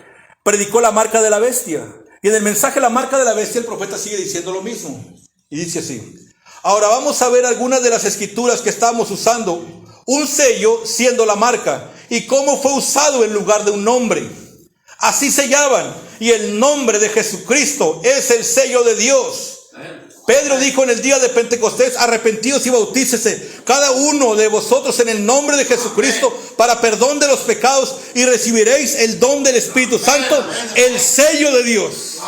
predicó la marca de la bestia. Y en el mensaje la marca de la bestia el profeta sigue diciendo lo mismo. Y dice así. Ahora vamos a ver algunas de las escrituras que estamos usando. Un sello siendo la marca. Y cómo fue usado en lugar de un nombre. Así sellaban. Y el nombre de Jesucristo es el sello de Dios. Pedro dijo en el día de Pentecostés: arrepentidos y bautícese cada uno de vosotros en el nombre de Jesucristo para perdón de los pecados y recibiréis el don del Espíritu Santo, el sello de Dios.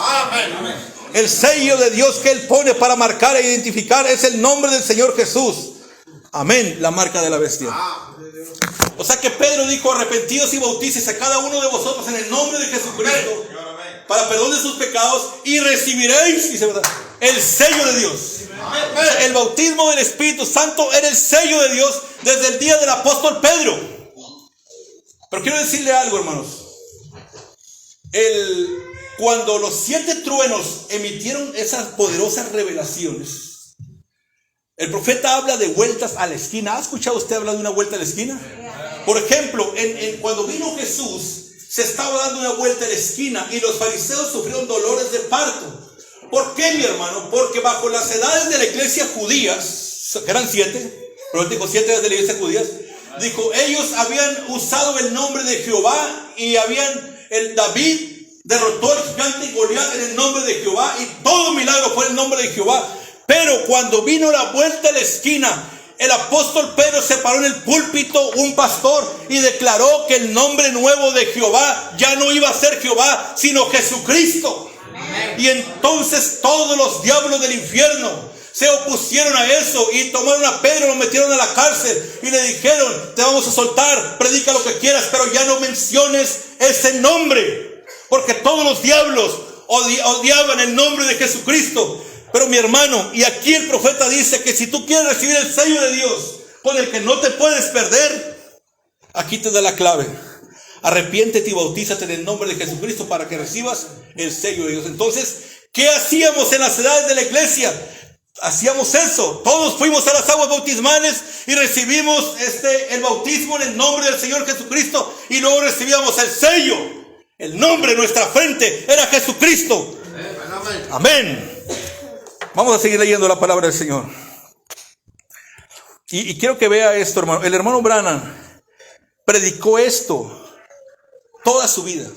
El sello de Dios que Él pone para marcar e identificar es el nombre del Señor Jesús. Amén, la marca de la bestia. O sea que Pedro dijo: arrepentidos y bautícese cada uno de vosotros en el nombre de Jesucristo para perdón de sus pecados y recibiréis, dice, ¿verdad?, el sello de Dios. O sea, el bautismo del Espíritu Santo era el sello de Dios desde el día del apóstol Pedro. Pero quiero decirle algo, hermanos. Cuando los 7 truenos emitieron esas poderosas revelaciones, el profeta habla de vueltas a la esquina. ¿Ha escuchado usted hablar de una vuelta a la esquina? Por ejemplo, cuando vino Jesús, se estaba dando una vuelta a la esquina y los fariseos sufrieron dolores de parto. ¿Por qué, mi hermano? Porque bajo las edades de la iglesia judías, que eran 7, pero él dijo 7 edades de la iglesia judías, dijo, ellos habían usado el nombre de Jehová y David derrotó al gigante Goliat en el nombre de Jehová y todo milagro fue en el nombre de Jehová. Pero cuando vino la vuelta a la esquina, el apóstol Pedro se paró en el púlpito, un pastor, y declaró que el nombre nuevo de Jehová ya no iba a ser Jehová, sino Jesucristo. Amén. Y entonces todos los diablos del infierno se opusieron a eso y tomaron a Pedro, lo metieron a la cárcel y le dijeron: te vamos a soltar, predica lo que quieras, pero ya no menciones ese nombre, porque todos los diablos odiaban el nombre de Jesucristo. Pero mi hermano, y aquí el profeta dice que si tú quieres recibir el sello de Dios, con el que no te puedes perder, aquí te da la clave: arrepiéntete y bautízate en el nombre de Jesucristo para que recibas el sello de Dios. Entonces, ¿qué hacíamos en las edades de la iglesia? Hacíamos eso. Todos fuimos a las aguas bautismales y recibimos el bautismo en el nombre del Señor Jesucristo, y luego recibíamos el sello. El nombre en nuestra frente era Jesucristo. Amén. Vamos a seguir leyendo la palabra del Señor. Y quiero que vea esto, hermano. El hermano Branham predicó esto toda su vida.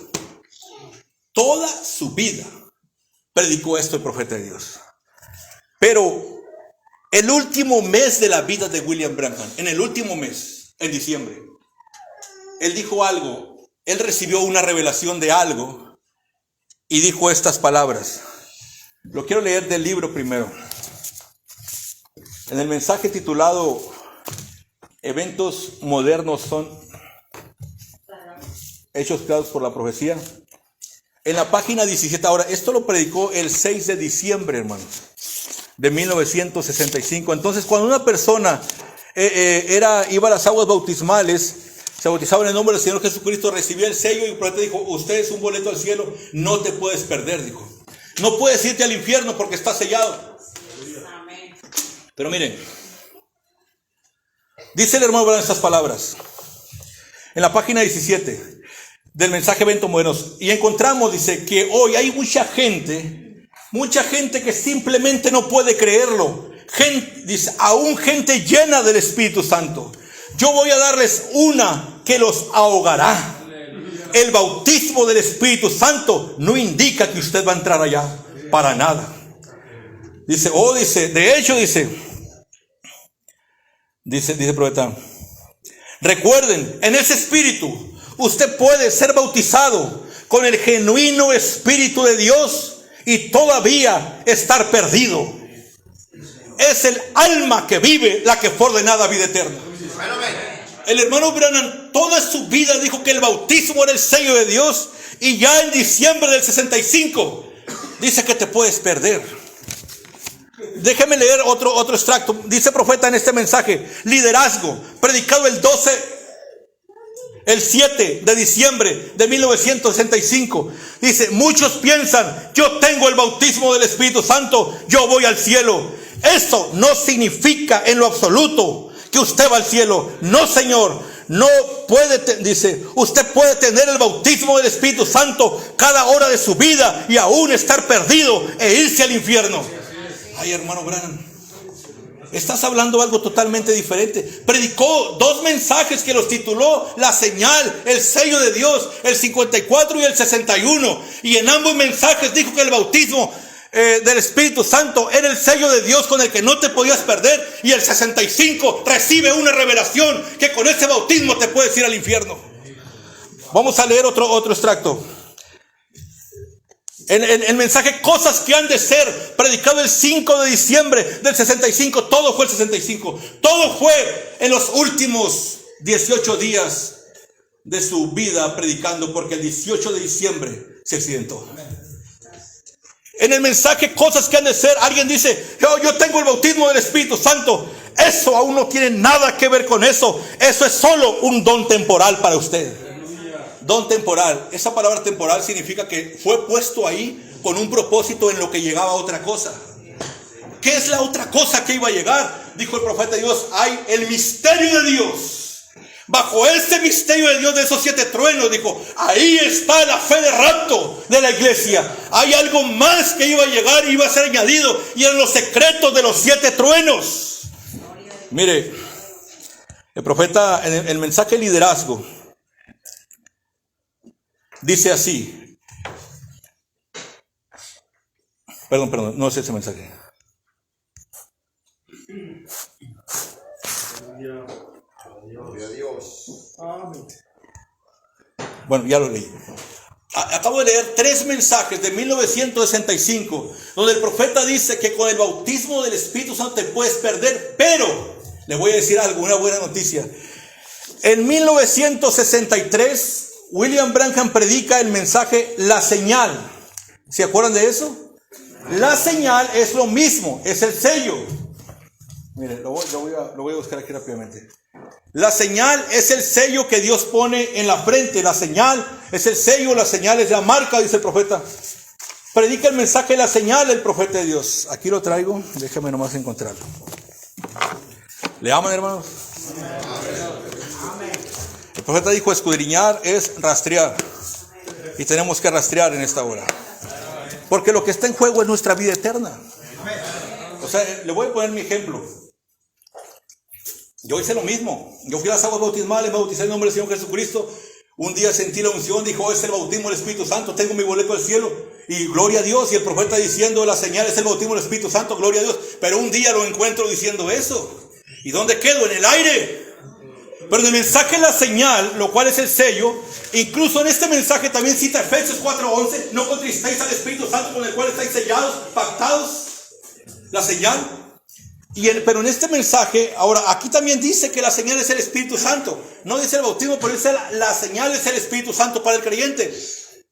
Toda su vida predicó esto el profeta de Dios. Pero el último mes de la vida de William Branham, en el último mes, en diciembre, él dijo algo. Él recibió una revelación de algo y dijo estas palabras. Lo quiero leer del libro primero. En el mensaje titulado Eventos modernos son hechos creados por la profecía, en la página 17. Ahora, esto lo predicó el 6 de diciembre, hermanos, de 1965. Entonces, cuando una persona iba a las aguas bautismales, se bautizaba en el nombre del Señor Jesucristo, recibía el sello, y el profeta dijo: usted es un boleto al cielo, no te puedes perder, dijo. No puedes irte al infierno porque está sellado. Amén. Pero miren, dice el hermano Branham estas palabras en la página 17 del mensaje Eventos Modernos, y encontramos, dice, que hoy hay mucha gente que simplemente no puede creerlo. Dice, aún gente llena del Espíritu Santo. Yo voy a darles una que los ahogará. El bautismo del Espíritu Santo no indica que usted va a entrar allá, para nada. Dice, de hecho, dice el profeta, recuerden, en ese espíritu usted puede ser bautizado con el genuino Espíritu de Dios y todavía estar perdido. Es el alma que vive la que fue ordenada a vida eterna. El hermano Branham toda su vida dijo que el bautismo era el sello de Dios, y ya en diciembre del 65 dice que te puedes perder. Déjeme leer otro extracto. Dice el profeta en este mensaje: liderazgo, predicado el 7 de diciembre de 1965. Dice: muchos piensan, yo tengo el bautismo del Espíritu Santo, yo voy al cielo. Eso no significa en lo absoluto que usted va al cielo. No, señor. No puede, dice, usted puede tener el bautismo del Espíritu Santo cada hora de su vida y aún estar perdido e irse al infierno. Ay, hermano Branham, estás hablando algo totalmente diferente. Predicó 2 mensajes que los tituló La Señal, el sello de Dios, el 54 y el 61. Y en ambos mensajes dijo que el bautismo del Espíritu Santo era el sello de Dios con el que no te podías perder. Y el 65 recibe una revelación que con ese bautismo te puedes ir al infierno. Vamos a leer otro extracto. El mensaje Cosas que han de ser, predicado el 5 de diciembre del 65. Todo fue el 65. Todo fue en los últimos 18 días de su vida predicando, porque el 18 de diciembre se accidentó. En el mensaje Cosas que han de ser, alguien dice: yo tengo el bautismo del Espíritu Santo. Eso aún no tiene nada que ver con eso. Eso es solo un don temporal para usted. Don temporal. Esa palabra temporal significa que fue puesto ahí con un propósito en lo que llegaba otra cosa. ¿Qué es la otra cosa que iba a llegar? Dijo el profeta de Dios: hay el misterio de Dios. Bajo ese misterio de Dios, de esos 7 truenos, dijo, ahí está la fe de rapto de la iglesia. Hay algo más que iba a llegar y iba a ser añadido, y eran los secretos de los 7 truenos. Mire, el profeta en el mensaje de liderazgo dice así. Perdón, no es ese mensaje. Gloria a Dios. Bueno, ya lo leí. Acabo de leer 3 mensajes de 1965, donde el profeta dice que con el bautismo del Espíritu Santo te puedes perder, pero le voy a decir algo, una buena noticia. En 1963, William Branham predica el mensaje La Señal. ¿Se acuerdan de eso? La señal es lo mismo, es el sello. Miren, lo voy a buscar aquí rápidamente. La señal es el sello que Dios pone en la frente. La señal es el sello, la señal es la marca, dice el profeta. Predica el mensaje de la señal el profeta de Dios. Aquí lo traigo, déjame nomás encontrarlo. ¿Le aman, hermanos? El profeta dijo: escudriñar es rastrear. Y tenemos que rastrear en esta hora, porque lo que está en juego es nuestra vida eterna. O sea, le voy a poner mi ejemplo. Yo hice lo mismo. Yo fui a las aguas bautismales, me bauticé en el nombre del Señor Jesucristo. Un día sentí la unción, dijo: es el bautismo del Espíritu Santo, tengo mi boleto al cielo. Y gloria a Dios. Y el profeta diciendo: la señal es el bautismo del Espíritu Santo, gloria a Dios. Pero un día lo encuentro diciendo eso. ¿Y dónde quedo? En el aire. Pero en el mensaje la señal, lo cual es el sello, incluso en este mensaje también cita Efesios 4:11: no contristéis al Espíritu Santo con el cual estáis sellados, pactados. La señal. Pero en este mensaje, ahora aquí también dice que la señal es el Espíritu Santo. No dice el bautismo, pero dice la señal es el Espíritu Santo para el creyente.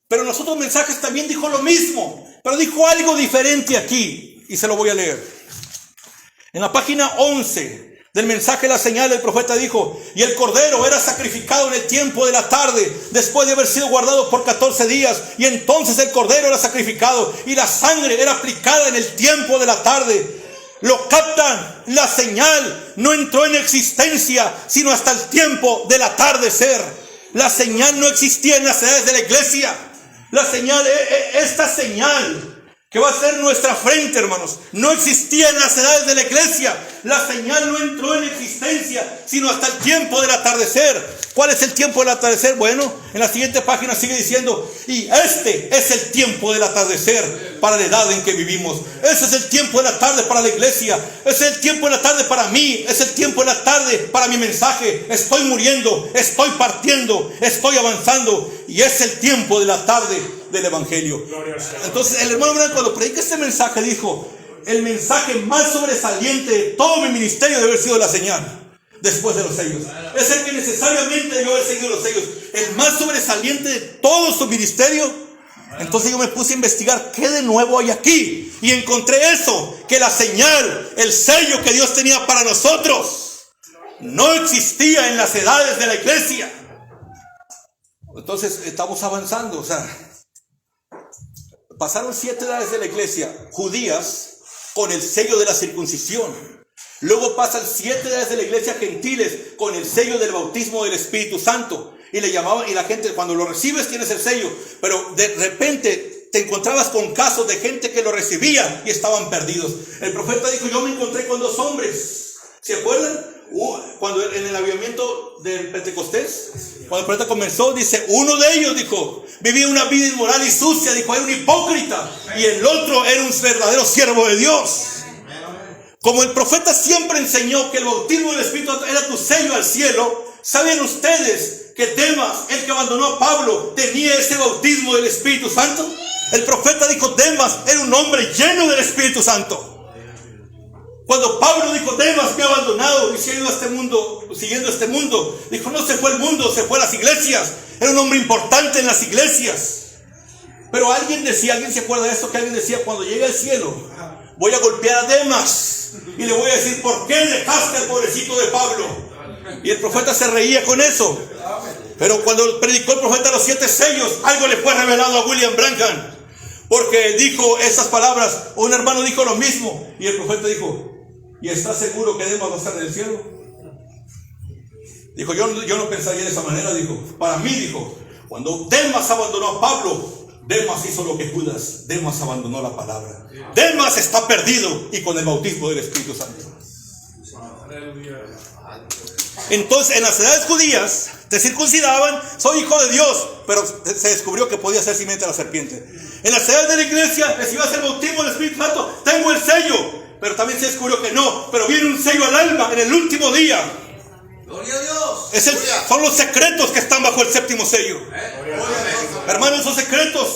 Pero en los otros mensajes también dijo lo mismo, pero dijo algo diferente aquí, y se lo voy a leer. En la página 11 del mensaje la señal, el profeta dijo: y el cordero era sacrificado en el tiempo de la tarde, después de haber sido guardado por 14 días, y entonces el cordero era sacrificado, y la sangre era aplicada en el tiempo de la tarde. Lo captan, la señal no entró en existencia sino hasta el tiempo del atardecer. La señal no existía en las edades de la iglesia. La señal, esta señal que va a ser nuestra frente, hermanos, no existía en las edades de la iglesia. La señal no entró en existencia sino hasta el tiempo del atardecer. ¿Cuál es el tiempo del atardecer? Bueno, en la siguiente página sigue diciendo: y este es el tiempo del atardecer para la edad en que vivimos. Ese es el tiempo de la tarde para la iglesia. Ese es el tiempo de la tarde para mí. Es el tiempo de la tarde para mi mensaje. Estoy muriendo, estoy partiendo, estoy avanzando, y es el tiempo de la tarde del evangelio. Entonces el hermano Branham, cuando predica este mensaje, dijo: el mensaje más sobresaliente de todo mi ministerio debe haber sido la señal. Después de los sellos, es el que necesariamente debió haber seguido los sellos, el más sobresaliente de todo su ministerio. Entonces yo me puse a investigar qué de nuevo hay aquí, y encontré eso: que la señal, el sello que Dios tenía para nosotros, no existía en las edades de la iglesia. Entonces estamos avanzando. O sea, pasaron 7 edades de la iglesia judías con el sello de la circuncisión. Luego pasan 7 edades de la iglesia gentiles con el sello del bautismo del Espíritu Santo. Y le llamaban, y la gente, cuando lo recibes tienes el sello, pero de repente te encontrabas con casos de gente que lo recibía y estaban perdidos. El profeta dijo: yo me encontré con 2 hombres. ¿Se acuerdan? Cuando en el avivamiento del Pentecostés, cuando el profeta comenzó, dice, uno de ellos, dijo, vivía una vida inmoral y sucia, dijo, era un hipócrita, y el otro era un verdadero siervo de Dios. Como el profeta siempre enseñó que el bautismo del Espíritu era tu sello al cielo, ¿saben ustedes que Demas, el que abandonó a Pablo, tenía ese bautismo del Espíritu Santo? El profeta dijo, Demas era un hombre lleno del Espíritu Santo. Cuando Pablo dijo, Demas me ha abandonado y se ha ido a este mundo, siguiendo este mundo, dijo, no se fue al mundo, se fue a las iglesias. Era un hombre importante en las iglesias. Pero alguien se acuerda de esto, que alguien decía, cuando llegue al cielo, voy a golpear a Demas y le voy a decir, ¿por qué dejaste al pobrecito de Pablo? Y el profeta se reía con eso. Pero cuando predicó el profeta los 7 sellos, algo le fue revelado a William Branham, porque dijo esas palabras. Un hermano dijo lo mismo y el profeta dijo, ¿y estás seguro que Demas va a estar en el cielo? Dijo, yo no pensaría de esa manera. Dijo, para mí, dijo, cuando Demas abandonó a Pablo, Demas hizo lo que Judas. Demas abandonó la palabra. Demas está perdido y con el bautismo del Espíritu Santo. Entonces, en las edades judías te circuncidaban, soy hijo de Dios, pero se descubrió que podía ser simiente a la serpiente. En las edades de la iglesia recibías el bautismo del Espíritu Santo, tengo el sello, pero también se descubrió que no, pero viene un sello al alma en el último día. Gloria a Dios. Son los secretos que están bajo el séptimo sello. Hermanos, esos secretos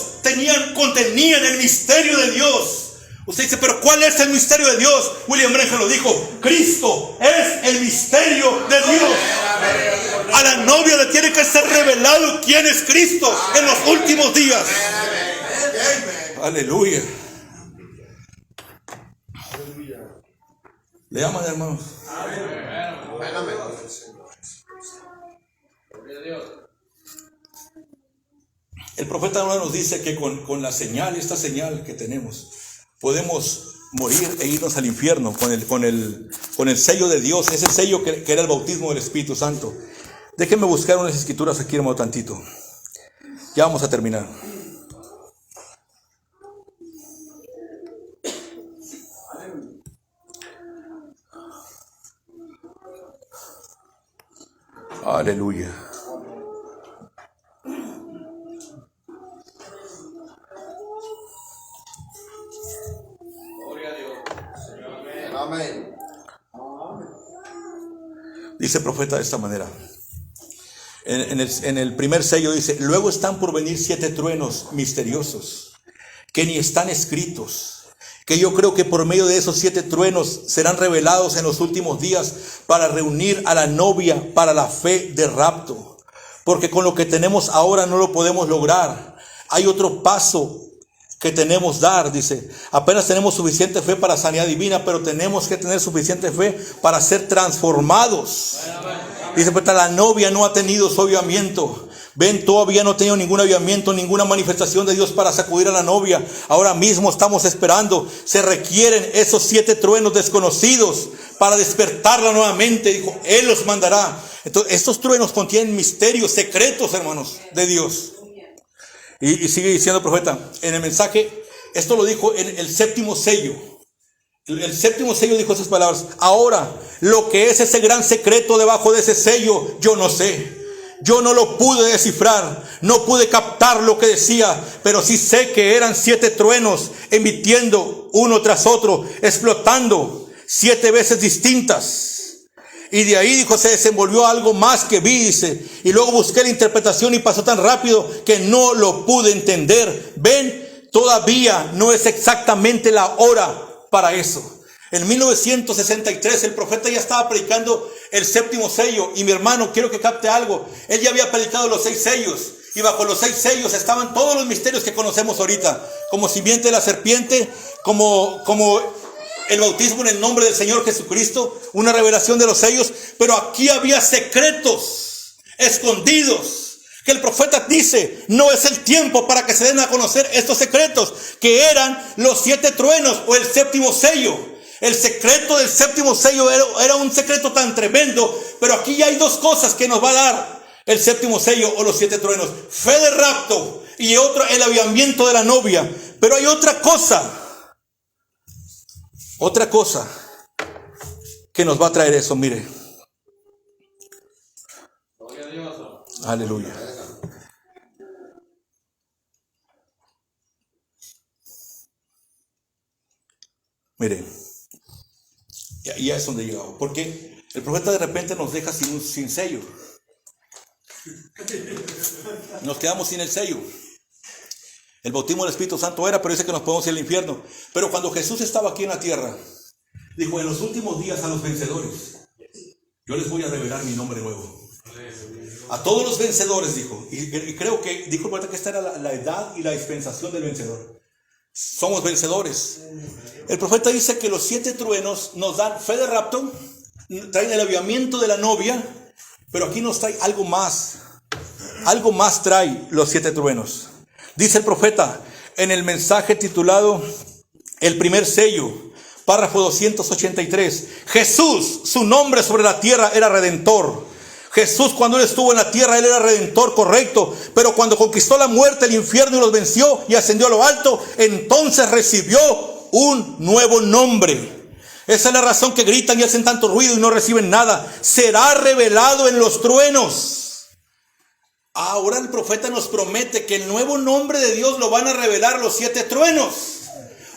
contenían el misterio de Dios. Usted dice, pero ¿cuál es el misterio de Dios? William Branham lo dijo, Cristo es el misterio de Dios. A la novia le tiene que ser revelado quién es Cristo en los últimos días. Aleluya. ¿Le aman, hermanos? El profeta ahora nos dice que con la señal, esta señal que tenemos, podemos morir e irnos al infierno con el sello de Dios, ese sello que era el bautismo del Espíritu Santo. Déjenme buscar unas escrituras aquí, hermano, tantito. Ya vamos a terminar. Aleluya. Amén. Dice el profeta de esta manera. En el primer sello dice, luego están por venir 7 truenos misteriosos, que ni están escritos, que yo creo que por medio de esos 7 truenos serán revelados en los últimos días para reunir a la novia para la fe de rapto. Porque con lo que tenemos ahora no lo podemos lograr. Hay otro paso que tenemos dar, dice, apenas tenemos suficiente fe para sanidad divina, pero tenemos que tener suficiente fe para ser transformados. Dice, pues la novia no ha tenido su avivamiento. Ven, todavía no ha tenido ningún avivamiento, ninguna manifestación de Dios para sacudir a la novia. Ahora mismo estamos esperando. Se requieren esos 7 truenos desconocidos para despertarla nuevamente. Dijo, Él los mandará. Entonces, estos truenos contienen misterios, secretos, hermanos, de Dios. Y sigue diciendo el profeta en el mensaje, esto lo dijo en el séptimo sello. El séptimo sello dijo esas palabras. Ahora, lo que es ese gran secreto debajo de ese sello, yo no sé. Yo no lo pude descifrar, no pude captar lo que decía, pero sí sé que eran 7 truenos emitiendo uno tras otro, explotando 7 veces distintas. Y de ahí, dijo, se desenvolvió algo más que vi, dice. Y luego busqué la interpretación y pasó tan rápido que no lo pude entender. Ven, todavía no es exactamente la hora para eso. En 1963 el profeta ya estaba predicando el séptimo sello. Y mi hermano, quiero que capte algo. Él ya había predicado los 6 sellos. Y bajo los 6 sellos estaban todos los misterios que conocemos ahorita. Como simiente de la serpiente, como el bautismo en el nombre del Señor Jesucristo, una revelación de los sellos. Pero aquí había secretos escondidos que el profeta dice, no es el tiempo para que se den a conocer estos secretos, que eran los 7 truenos o el séptimo sello. El secreto del séptimo sello era un secreto tan tremendo, pero aquí ya hay 2 cosas que nos va a dar el séptimo sello o los 7 truenos: fe de rapto y otro, el avivamiento de la novia. Pero hay otra cosa que nos va a traer eso. Mire, Aleluya. Miren, y es donde llegamos. Porque el profeta de repente nos deja sin sello. Nos quedamos sin el sello. El bautismo del Espíritu Santo era, pero dice que nos podemos ir al infierno. Pero cuando Jesús estaba aquí en la tierra, dijo: en los últimos días a los vencedores, yo les voy a revelar mi nombre nuevo. A todos los vencedores, dijo. Y creo que dijo el profeta que esta era la edad y la dispensación del vencedor. Somos vencedores. El profeta dice que los 7 truenos nos dan fe de rapto, traen el avivamiento de la novia, pero aquí nos trae algo más. Algo más trae los 7 truenos. Dice el profeta en el mensaje titulado El primer sello, párrafo 283. Jesús, su nombre sobre la tierra era Redentor. Jesús, cuando Él estuvo en la tierra, Él era Redentor, correcto. Pero cuando conquistó la muerte, el infierno y los venció y ascendió a lo alto, entonces recibió un nuevo nombre. Esa es la razón que gritan y hacen tanto ruido y no reciben nada. Será revelado en los truenos. Ahora el profeta nos promete que el nuevo nombre de Dios lo van a revelar los 7 truenos.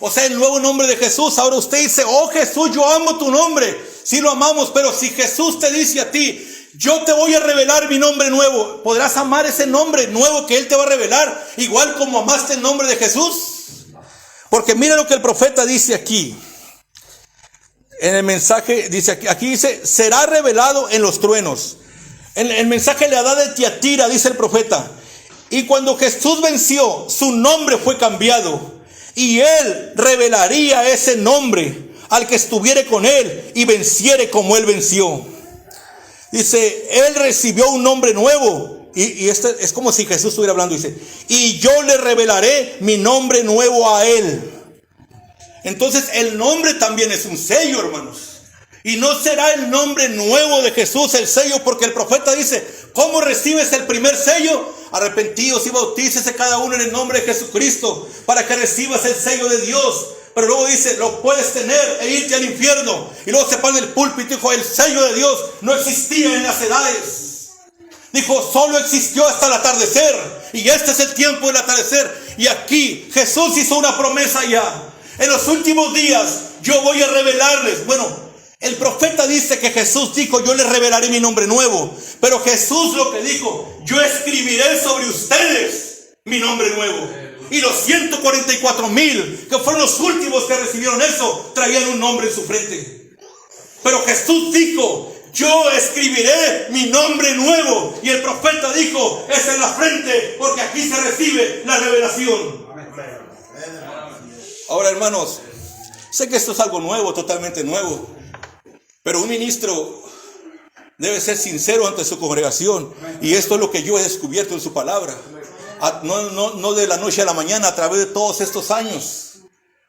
O sea, el nuevo nombre de Jesús. Ahora usted dice: oh Jesús, yo amo tu nombre. Sí lo amamos, pero si Jesús te dice a ti: yo te voy a revelar mi nombre nuevo, ¿podrás amar ese nombre nuevo que Él te va a revelar igual como amaste el nombre de Jesús? Porque mira lo que el profeta dice aquí. En el mensaje dice aquí dice: será revelado en los truenos. En el mensaje de la edad de Tiatira dice el profeta: y cuando Jesús venció, su nombre fue cambiado, y Él revelaría ese nombre al que estuviere con Él y venciere como Él venció. Dice: Él recibió un nombre nuevo. Y este es como si Jesús estuviera hablando. Dice: y yo le revelaré mi nombre nuevo a Él. Entonces el nombre también es un sello, hermanos. Y no será el nombre nuevo de Jesús el sello, porque el profeta dice: ¿cómo recibes el primer sello? Arrepentidos y bautícese cada uno en el nombre de Jesucristo, para que recibas el sello de Dios. Pero luego dice: lo puedes tener e irte al infierno. Y luego se pone el púlpito y dijo: el sello de Dios no existía en las edades. Dijo: solo existió hasta el atardecer. Y este es el tiempo del atardecer. Y aquí Jesús hizo una promesa ya: en los últimos días yo voy a revelarles. Bueno, el profeta dice que Jesús dijo: yo les revelaré mi nombre nuevo. Pero Jesús lo que dijo: yo escribiré sobre ustedes mi nombre nuevo. Y los 144,000 que fueron los últimos que recibieron eso, traían un nombre en su frente. Pero Jesús dijo: yo escribiré mi nombre nuevo. Y el profeta dijo: es en la frente, porque aquí se recibe la revelación. Ahora, hermanos, sé que esto es algo nuevo, totalmente nuevo, pero un ministro debe ser sincero ante su congregación. Y esto es lo que yo he descubierto en su palabra. No de la noche a la mañana, a través de todos estos años.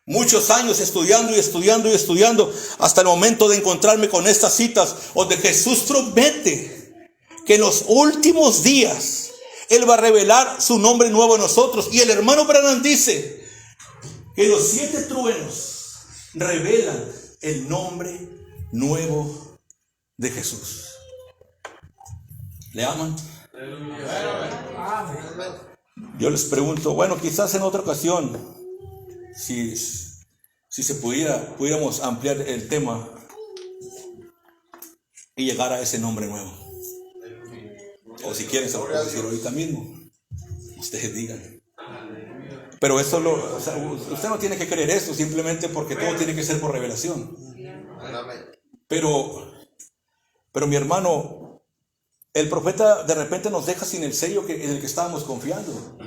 Muchos años estudiando y estudiando y estudiando, hasta el momento de encontrarme con estas citas donde Jesús promete que en los últimos días Él va a revelar su nombre nuevo a nosotros. Y el hermano Branham dice que los 7 truenos revelan el nombre nuevo de Jesús. ¿Le aman? Yo les pregunto, bueno, quizás en otra ocasión, si se pudiéramos ampliar el tema y llegar a ese nombre nuevo. O si quieren, se lo puedo decir ahorita mismo. Ustedes digan. Pero eso usted no tiene que creer eso simplemente porque todo tiene que ser por revelación. Pero mi hermano, el profeta de repente nos deja sin el sello en el que estábamos confiando.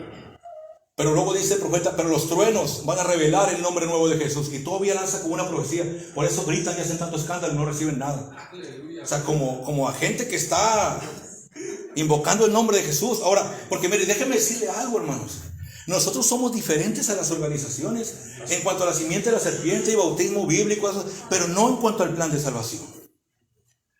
Pero luego dice el profeta: pero los truenos van a revelar el nombre nuevo de Jesús. Y todavía lanza como una profecía. Por eso gritan y hacen tanto escándalo y no reciben nada. O sea, como a gente que está invocando el nombre de Jesús. Ahora, porque mire, déjeme decirle algo, hermanos. Nosotros somos diferentes a las organizaciones en cuanto a la simiente de la serpiente y bautismo bíblico, pero no en cuanto al plan de salvación.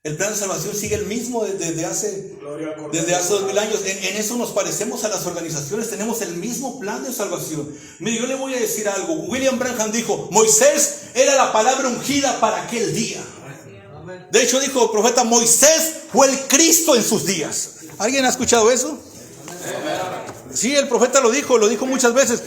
El plan de salvación sigue el mismo desde hace 2000 años. En eso nos parecemos a las organizaciones. Tenemos el mismo plan de salvación. Mire, yo le voy a decir algo. William Branham dijo: Moisés era la palabra ungida para aquel día. De hecho dijo el profeta: Moisés fue el Cristo en sus días. ¿Alguien ha escuchado eso? Sí, el profeta lo dijo muchas veces.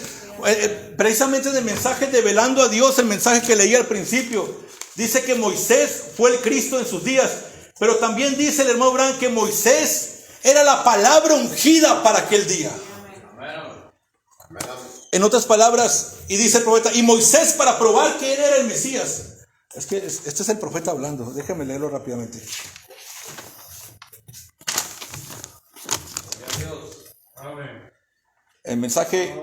Precisamente en el mensaje de velando a Dios, el mensaje que leí al principio, dice que Moisés fue el Cristo en sus días, pero también dice el hermano Branham que Moisés era la palabra ungida para aquel día. En otras palabras, y dice el profeta, y Moisés para probar que él era el Mesías. Es que este es el profeta hablando, déjame leerlo rápidamente. El mensaje,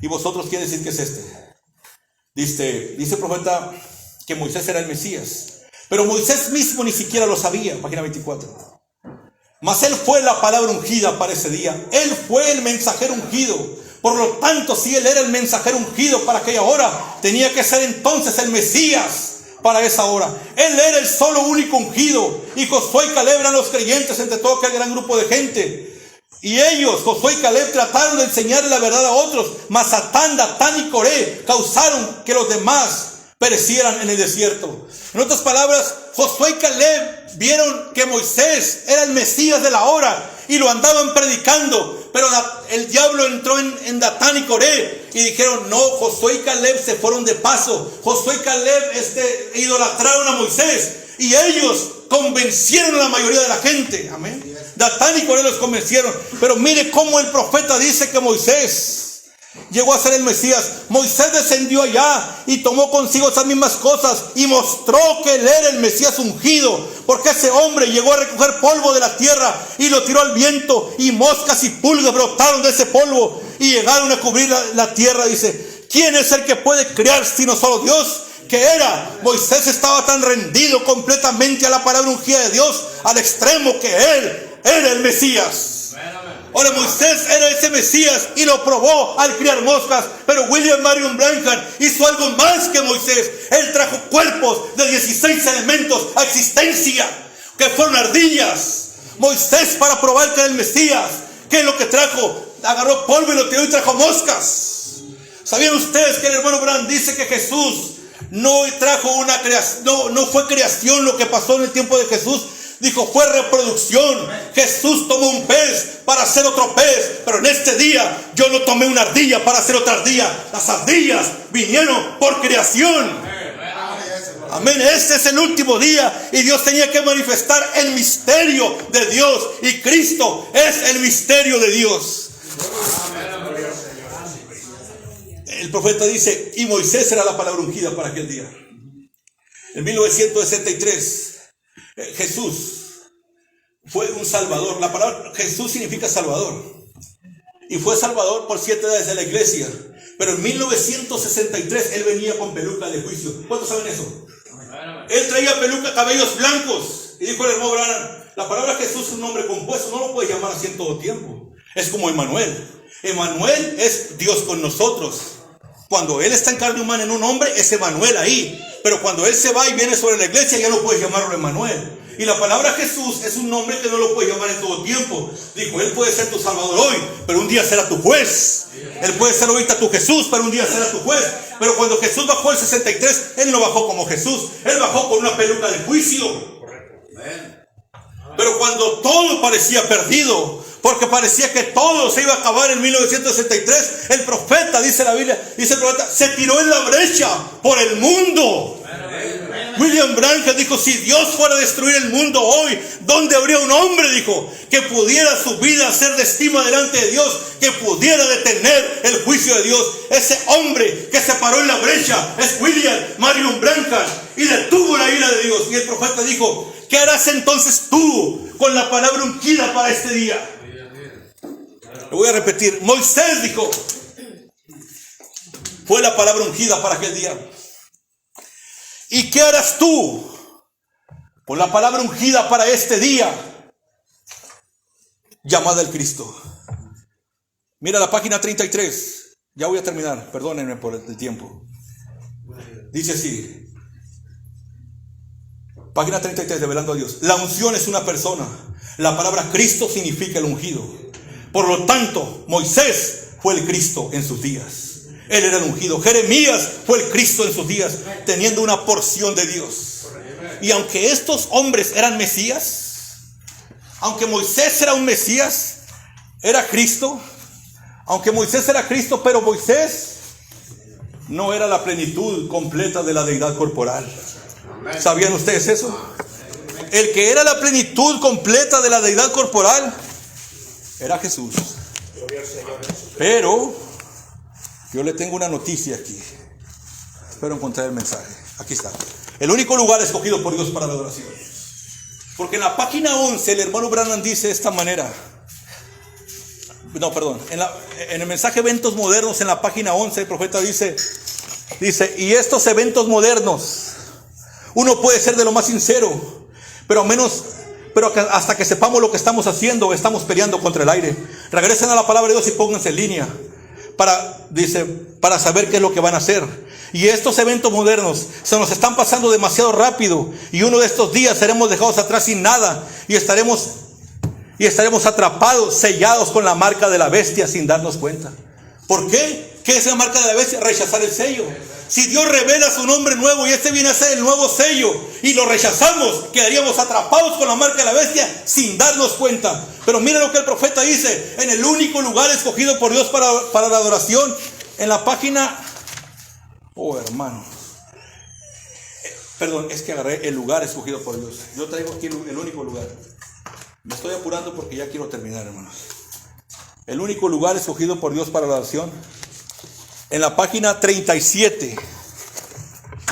y vosotros, quiere decir que es este. Dice el profeta que Moisés era el Mesías, pero Moisés mismo ni siquiera lo sabía. Página 24. Mas él fue la palabra ungida para ese día. Él fue el mensajero ungido. Por lo tanto, si él era el mensajero ungido para aquella hora, tenía que ser entonces el Mesías para esa hora. Él era el solo único ungido. Y Josué y Caleb eran los creyentes entre todo aquel gran grupo de gente. Y ellos, Josué y Caleb, trataron de enseñarle la verdad a otros. Mas Satán, Datán y Coré causaron que los demás perecieran en el desierto. En otras palabras, Josué y Caleb vieron que Moisés era el Mesías de la hora y lo andaban predicando. Pero el diablo entró en Datán y Coré y dijeron: no, Josué y Caleb se fueron de paso. Josué y Caleb idolatraron a Moisés y ellos convencieron a la mayoría de la gente. Amén. Datán y Coré los convencieron. Pero mire cómo el profeta dice que Moisés llegó a ser el Mesías. Moisés descendió allá y tomó consigo esas mismas cosas y mostró que él era el Mesías ungido, porque ese hombre llegó a recoger polvo de la tierra y lo tiró al viento, y moscas y pulgas brotaron de ese polvo y llegaron a cubrir la tierra. Dice: ¿quién es el que puede crear sino solo Dios? Que era, Moisés estaba tan rendido completamente a la palabra ungida de Dios, al extremo que él era el Mesías. Ahora, Moisés era ese Mesías y lo probó al criar moscas. Pero William Marion Branham hizo algo más que Moisés. Él trajo cuerpos de 16 elementos a existencia, que fueron ardillas. Moisés, para probar que era el Mesías, ¿qué es lo que trajo? Agarró polvo y lo tiró y trajo moscas. ¿Sabían ustedes que el hermano Branham dice que Jesús no trajo una creación, no fue creación lo que pasó en el tiempo de Jesús? Dijo, fue reproducción. Jesús tomó un pez para hacer otro pez, pero en este día yo no tomé una ardilla para hacer otra ardilla. Las ardillas vinieron por creación. Amén. Este es el último día y Dios tenía que manifestar el misterio de Dios, y Cristo es el misterio de Dios. El profeta dice, y Moisés era la palabra ungida para aquel día. En 1963 Jesús fue un salvador. La palabra Jesús significa salvador, y fue salvador por 7 edades de la iglesia. Pero en 1963 él venía con peluca de juicio. ¿Cuántos saben eso? Él traía peluca, cabellos blancos, y dijo el hermano Branham: la palabra Jesús es un nombre compuesto, no lo puedes llamar así en todo tiempo. Es como Emmanuel. Emmanuel es Dios con nosotros. Cuando Él está en carne humana en un hombre, es Emmanuel ahí. Pero cuando Él se va y viene sobre la iglesia, ya no puedes llamarlo Emmanuel. Y la palabra Jesús es un nombre que no lo puedes llamar en todo tiempo. Dijo, Él puede ser tu Salvador hoy, pero un día será tu juez. Él puede ser ahorita tu Jesús, pero un día será tu juez. Pero cuando Jesús bajó el 63, Él no bajó como Jesús. Él bajó con una peluca de juicio. Pero cuando todo parecía perdido, porque parecía que todo se iba a acabar en 1963, el profeta, dice la Biblia, dice el profeta, se tiró en la brecha por el mundo. William Branham dijo, si Dios fuera a destruir el mundo hoy, ¿dónde habría un hombre, dijo, que pudiera su vida ser de estima delante de Dios, que pudiera detener el juicio de Dios? Ese hombre que se paró en la brecha es William Marion Branham, y detuvo la ira de Dios. Y el profeta dijo, ¿qué harás entonces tú con la palabra ungida para este día? Lo voy a repetir. Moisés dijo, fue la palabra ungida para aquel día. ¿Y qué harás tú con la palabra ungida para este día? Llamada el Cristo. Mira la página 33. Ya voy a terminar, perdónenme por el tiempo. Dice así. Página 33 de Velando a Dios. La unción es una persona. La palabra Cristo significa el ungido. Por lo tanto, Moisés fue el Cristo en sus días. Él era el ungido. Jeremías fue el Cristo en sus días, teniendo una porción de Dios. Y aunque estos hombres eran Mesías, aunque Moisés era un Mesías, era Cristo. Aunque Moisés era Cristo, pero Moisés no era la plenitud completa de la deidad corporal. ¿Sabían ustedes eso? El que era la plenitud completa de la deidad corporal era Jesús. Pero yo le tengo una noticia aquí. Espero encontrar el mensaje. Aquí está. El único lugar escogido por Dios para la adoración. Porque en la página 11 el hermano Branham dice de esta manera. No, perdón. En el mensaje Eventos Modernos, en la página 11, el profeta dice, y estos eventos modernos, uno puede ser de lo más sincero, pero hasta que sepamos lo que estamos haciendo, estamos peleando contra el aire. Regresen a la palabra de Dios y pónganse en línea para saber qué es lo que van a hacer. Y estos eventos modernos se nos están pasando demasiado rápido, y uno de estos días seremos dejados atrás sin nada, y estaremos atrapados, sellados con la marca de la bestia sin darnos cuenta. ¿Por qué? ¿Qué es la marca de la bestia? Rechazar el sello. Si Dios revela su nombre nuevo y este viene a ser el nuevo sello y lo rechazamos, quedaríamos atrapados con la marca de la bestia sin darnos cuenta. Pero miren lo que el profeta dice en el único lugar escogido por Dios para la adoración, en la página... Oh, hermano. Perdón, es que agarré el lugar escogido por Dios. Yo traigo aquí el único lugar. Me estoy apurando porque ya quiero terminar, hermanos. El único lugar escogido por Dios para la adoración. En la página 37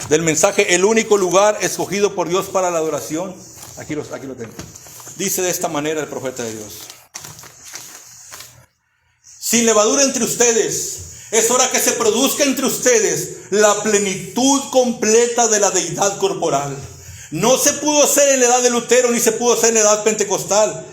del mensaje, el único lugar escogido por Dios para la adoración. Aquí lo tengo. Dice de esta manera el profeta de Dios. Sin levadura entre ustedes, es hora que se produzca entre ustedes la plenitud completa de la deidad corporal. No se pudo hacer en la edad de Lutero, ni se pudo hacer en la edad pentecostal,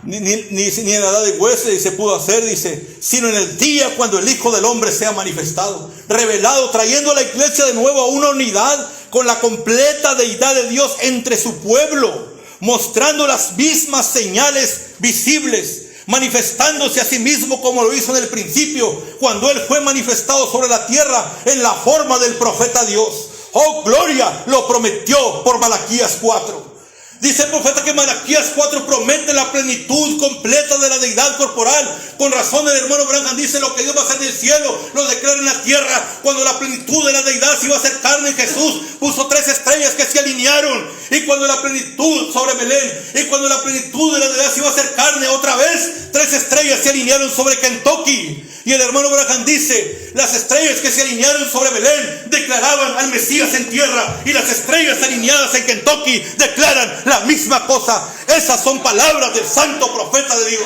ni en la edad de Wesley se pudo hacer, dice, sino en el día cuando el Hijo del Hombre sea manifestado, revelado, trayendo a la iglesia de nuevo a una unidad con la completa deidad de Dios entre su pueblo, mostrando las mismas señales visibles, manifestándose a sí mismo como lo hizo en el principio, cuando Él fue manifestado sobre la tierra en la forma del profeta Dios. Oh, gloria, lo prometió por Malaquías 4. Dice el profeta que Malaquías 4 promete la plenitud completa de la deidad corporal. Con razón el hermano Branham dice: lo que Dios va a hacer en el cielo lo declara en la tierra. Cuando la plenitud de la deidad se iba a hacer carne en Jesús, puso 3 estrellas que se alinearon. Y cuando la plenitud sobre Belén, y cuando la plenitud de la deidad se iba a hacer carne otra vez, 3 estrellas se alinearon sobre Kentucky. Y el hermano Branham dice: las estrellas que se alinearon sobre Belén declaraban al Mesías en tierra, y las estrellas alineadas en Kentucky declaran la misma cosa. Esas son palabras del santo profeta de Dios.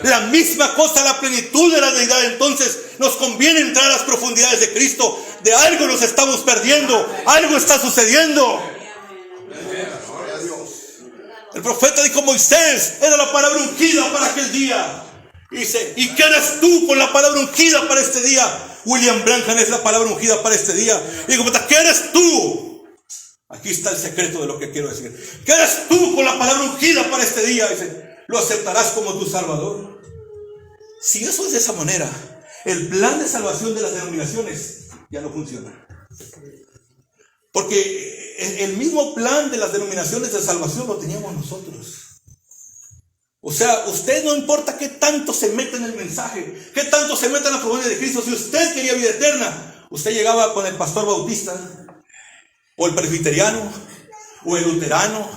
La misma cosa, la plenitud de la deidad. Entonces nos conviene entrar a las profundidades de Cristo. De algo nos estamos perdiendo, algo está sucediendo. El profeta dijo: Moisés era la palabra ungida para aquel día. Dice: ¿y qué eres tú con la palabra ungida para este día? William Branham es la palabra ungida para este día. Y digo: ¿qué eres tú? Aquí está el secreto de lo que quiero decir. ¿Qué eres tú con la palabra ungida para este día? Dice: ¿lo aceptarás como tu Salvador? Si eso es de esa manera, el plan de salvación de las denominaciones ya no funciona. Porque el mismo plan de las denominaciones de salvación lo teníamos nosotros. O sea, usted no importa qué tanto se meta en el mensaje, qué tanto se meta en la profundidad de Cristo. Si usted quería vida eterna, usted llegaba con el pastor bautista, o el presbiteriano, o el luterano,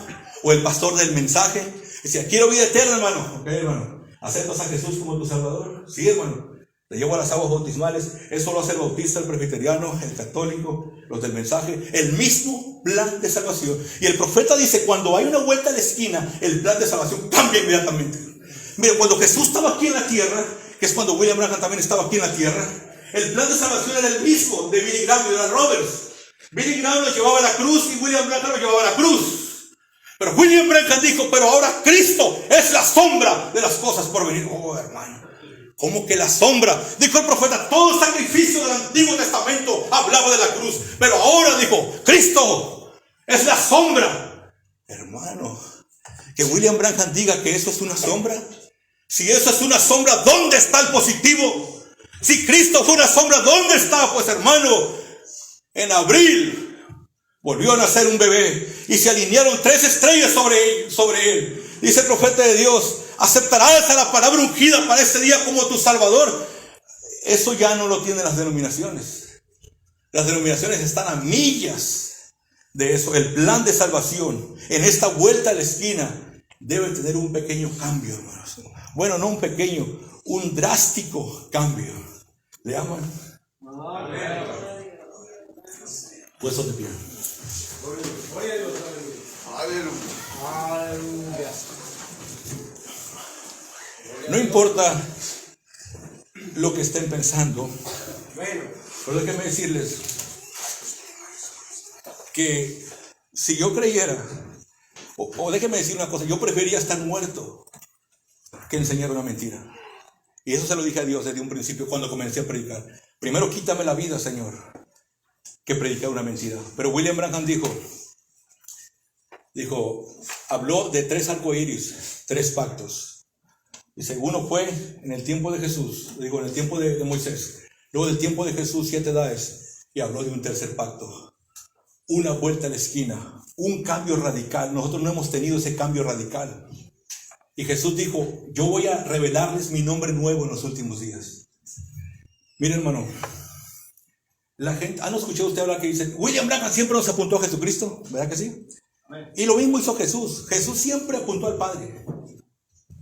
o el pastor del mensaje. Decía: quiero vida eterna, hermano. Ok, hermano. ¿Aceptas a Jesús como tu Salvador? Sí, hermano. Te llevo a las aguas bautismales. Eso lo hace el bautista, el presbiteriano, el católico, los del mensaje. El mismo plan de salvación. Y el profeta dice: cuando hay una vuelta a la esquina, el plan de salvación cambia inmediatamente. Mire, cuando Jesús estaba aquí en la tierra, que es cuando William Branham también estaba aquí en la tierra, el plan de salvación era el mismo de Billy Graham y de Oral Roberts. Billy Graham lo llevaba a la cruz y William Branham lo llevaba a la cruz. Pero William Branham dijo: pero ahora Cristo es la sombra de las cosas por venir. Oh, hermano, ¿cómo que la sombra? Dijo el profeta: todo sacrificio del Antiguo Testamento hablaba de la cruz, pero ahora dijo: Cristo es la sombra. Hermano, que William Branham diga que eso es una sombra. Si eso es una sombra, ¿dónde está el positivo? Si Cristo fue una sombra, ¿dónde está? Pues, hermano, en abril volvió a nacer un bebé y se alinearon 3 estrellas sobre él. Dice el profeta de Dios, ¿aceptarás a la palabra ungida para este día como tu Salvador? Eso ya no lo tienen las denominaciones. Las denominaciones están a millas de eso. El plan de salvación en esta vuelta a la esquina debe tener un pequeño cambio, hermanos. Bueno, no un pequeño, un drástico cambio. ¿Le aman? Puesto de pie. No importa lo que estén pensando, pero déjenme decirles que si yo creyera, o déjenme decir una cosa, yo preferiría estar muerto que enseñar una mentira. Y eso se lo dije a Dios desde un principio cuando comencé a predicar. Primero quítame la vida, Señor, que predicar una mentira. Pero William Branham habló de 3 arcoíris, 3 pactos. Dice, uno fue en el tiempo de Jesús, en el tiempo de Moisés. Luego del tiempo de Jesús, 7 edades. Y habló de un tercer pacto. Una vuelta a la esquina, un cambio radical. Nosotros no hemos tenido ese cambio radical. Y Jesús dijo, yo voy a revelarles mi nombre nuevo en los últimos días. Miren, hermano, la gente, ¿han escuchado usted hablar que dice, William Branham siempre nos apuntó a Jesucristo? ¿Verdad que sí? Y lo mismo hizo Jesús. Jesús siempre apuntó al Padre.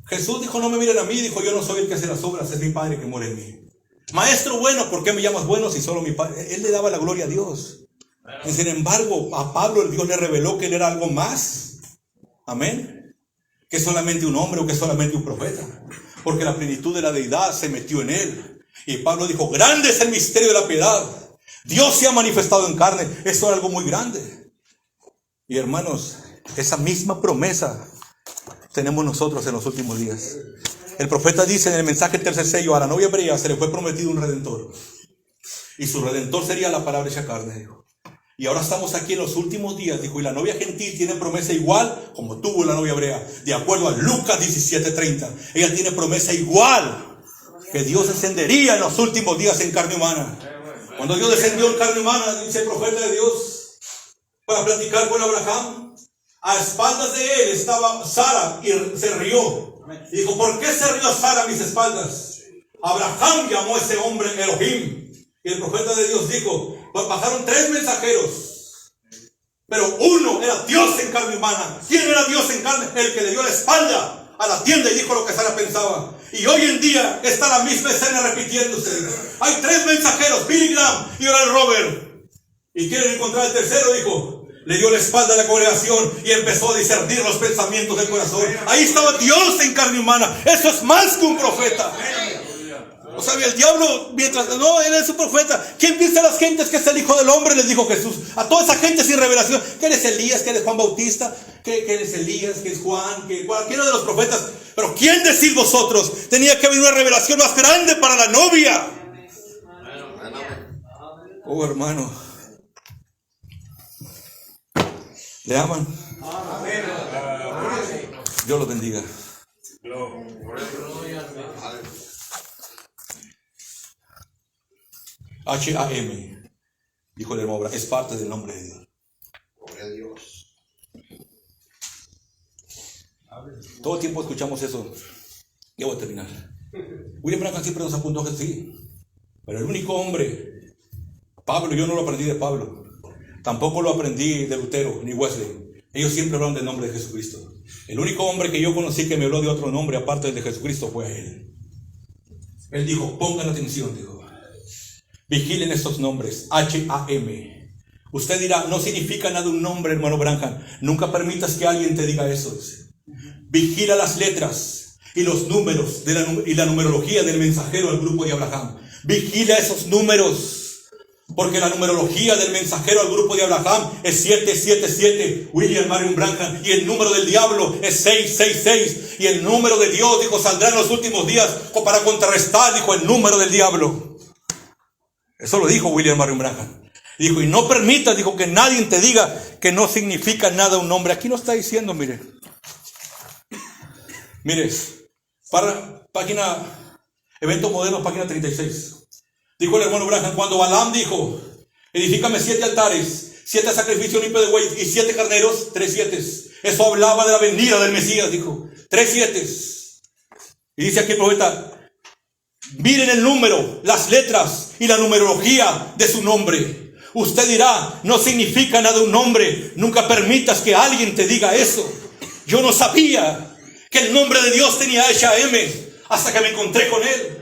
Jesús dijo, no me miren a mí, dijo, yo no soy el que hace las obras, es mi Padre que mora en mí. Maestro bueno, ¿por qué me llamas bueno si solo mi Padre? Él le daba la gloria a Dios. Y sin embargo, a Pablo Dios le reveló que él era algo más. Amén. Que solamente un hombre o que solamente un profeta. Porque la plenitud de la deidad se metió en él. Y Pablo dijo, grande es el misterio de la piedad. Dios se ha manifestado en carne. Eso era algo muy grande. Y hermanos, esa misma promesa tenemos nosotros en los últimos días. El profeta dice en el mensaje del tercer sello, a la novia hebrea se le fue prometido un redentor. Y su redentor sería la palabra hecha carne, dijo. Y ahora estamos aquí en los últimos días, dijo, y la novia gentil tiene promesa igual como tuvo la novia hebrea, de acuerdo a Lucas 17:30. Ella tiene promesa igual, que Dios descendería en los últimos días en carne humana. Cuando Dios descendió en carne humana, dice el profeta de Dios, para platicar con Abraham, a espaldas de él estaba Sara y se rió. Y dijo, ¿por qué se rió Sara a mis espaldas? Abraham llamó a ese hombre Elohim. Y el profeta de Dios dijo, bajaron 3 mensajeros, pero uno era Dios en carne humana. ¿Quién era Dios en carne? El que le dio la espalda a la tienda y dijo lo que Sara pensaba. Y hoy en día está la misma escena repitiéndose. Hay 3 mensajeros, Billy Graham y Oral Robert. Y quieren encontrar el tercero, dijo. Le dio la espalda a la congregación y empezó a discernir los pensamientos del corazón. Ahí estaba Dios en carne humana. Eso es más que un profeta. O sea, el diablo, mientras no, él es un profeta. ¿Quién dice a las gentes que es el Hijo del Hombre? Les dijo Jesús. A toda esa gente sin revelación. Que eres Elías, que eres Juan Bautista, que eres Elías, que es Juan, que cualquiera de los profetas. Pero ¿quién decís vosotros? Tenía que haber una revelación más grande para la novia. Oh, hermano. ¿Le aman? Dios los bendiga. H-A-M, dijo el hermano, es parte del nombre de Dios. Gloria a Dios. Todo el tiempo escuchamos eso. Ya voy a terminar. William Branham siempre nos apuntó que sí, pero el único hombre, Pablo, yo no lo aprendí de Pablo, tampoco lo aprendí de Lutero ni Wesley. Ellos siempre hablan del nombre de Jesucristo. El único hombre que yo conocí que me habló de otro nombre aparte del de Jesucristo fue a él. Él dijo, pongan atención, dijo. Vigilen estos nombres, H-A-M. Usted dirá, no significa nada un nombre, hermano Branham. Nunca permitas que alguien te diga eso. Vigila las letras y los números y la numerología del mensajero al grupo de Abraham. Vigila esos números. Porque la numerología del mensajero al grupo de Abraham es 777, William Marion Branham. Y el número del diablo es 666. Y el número de Dios, dijo, saldrá en los últimos días para contrarrestar, dijo, el número del diablo. Eso lo dijo William Marion Branham. Dijo, y no permitas, dijo, que nadie te diga que no significa nada un nombre. Aquí no está diciendo, mire. Mire, para página, Evento Moderno, página 36. Dijo el hermano Branham, cuando Balaam dijo, edifícame 7 altares, 7 sacrificios limpios de buey y 7 carneros, 3 7. Eso hablaba de la venida del Mesías, dijo. 3 7. Y dice aquí el profeta, miren el número, las letras y la numerología de su nombre. Usted dirá, no significa nada un nombre. Nunca permitas que alguien te diga eso. Yo no sabía que el nombre de Dios tenía H-A-M hasta que me encontré con él.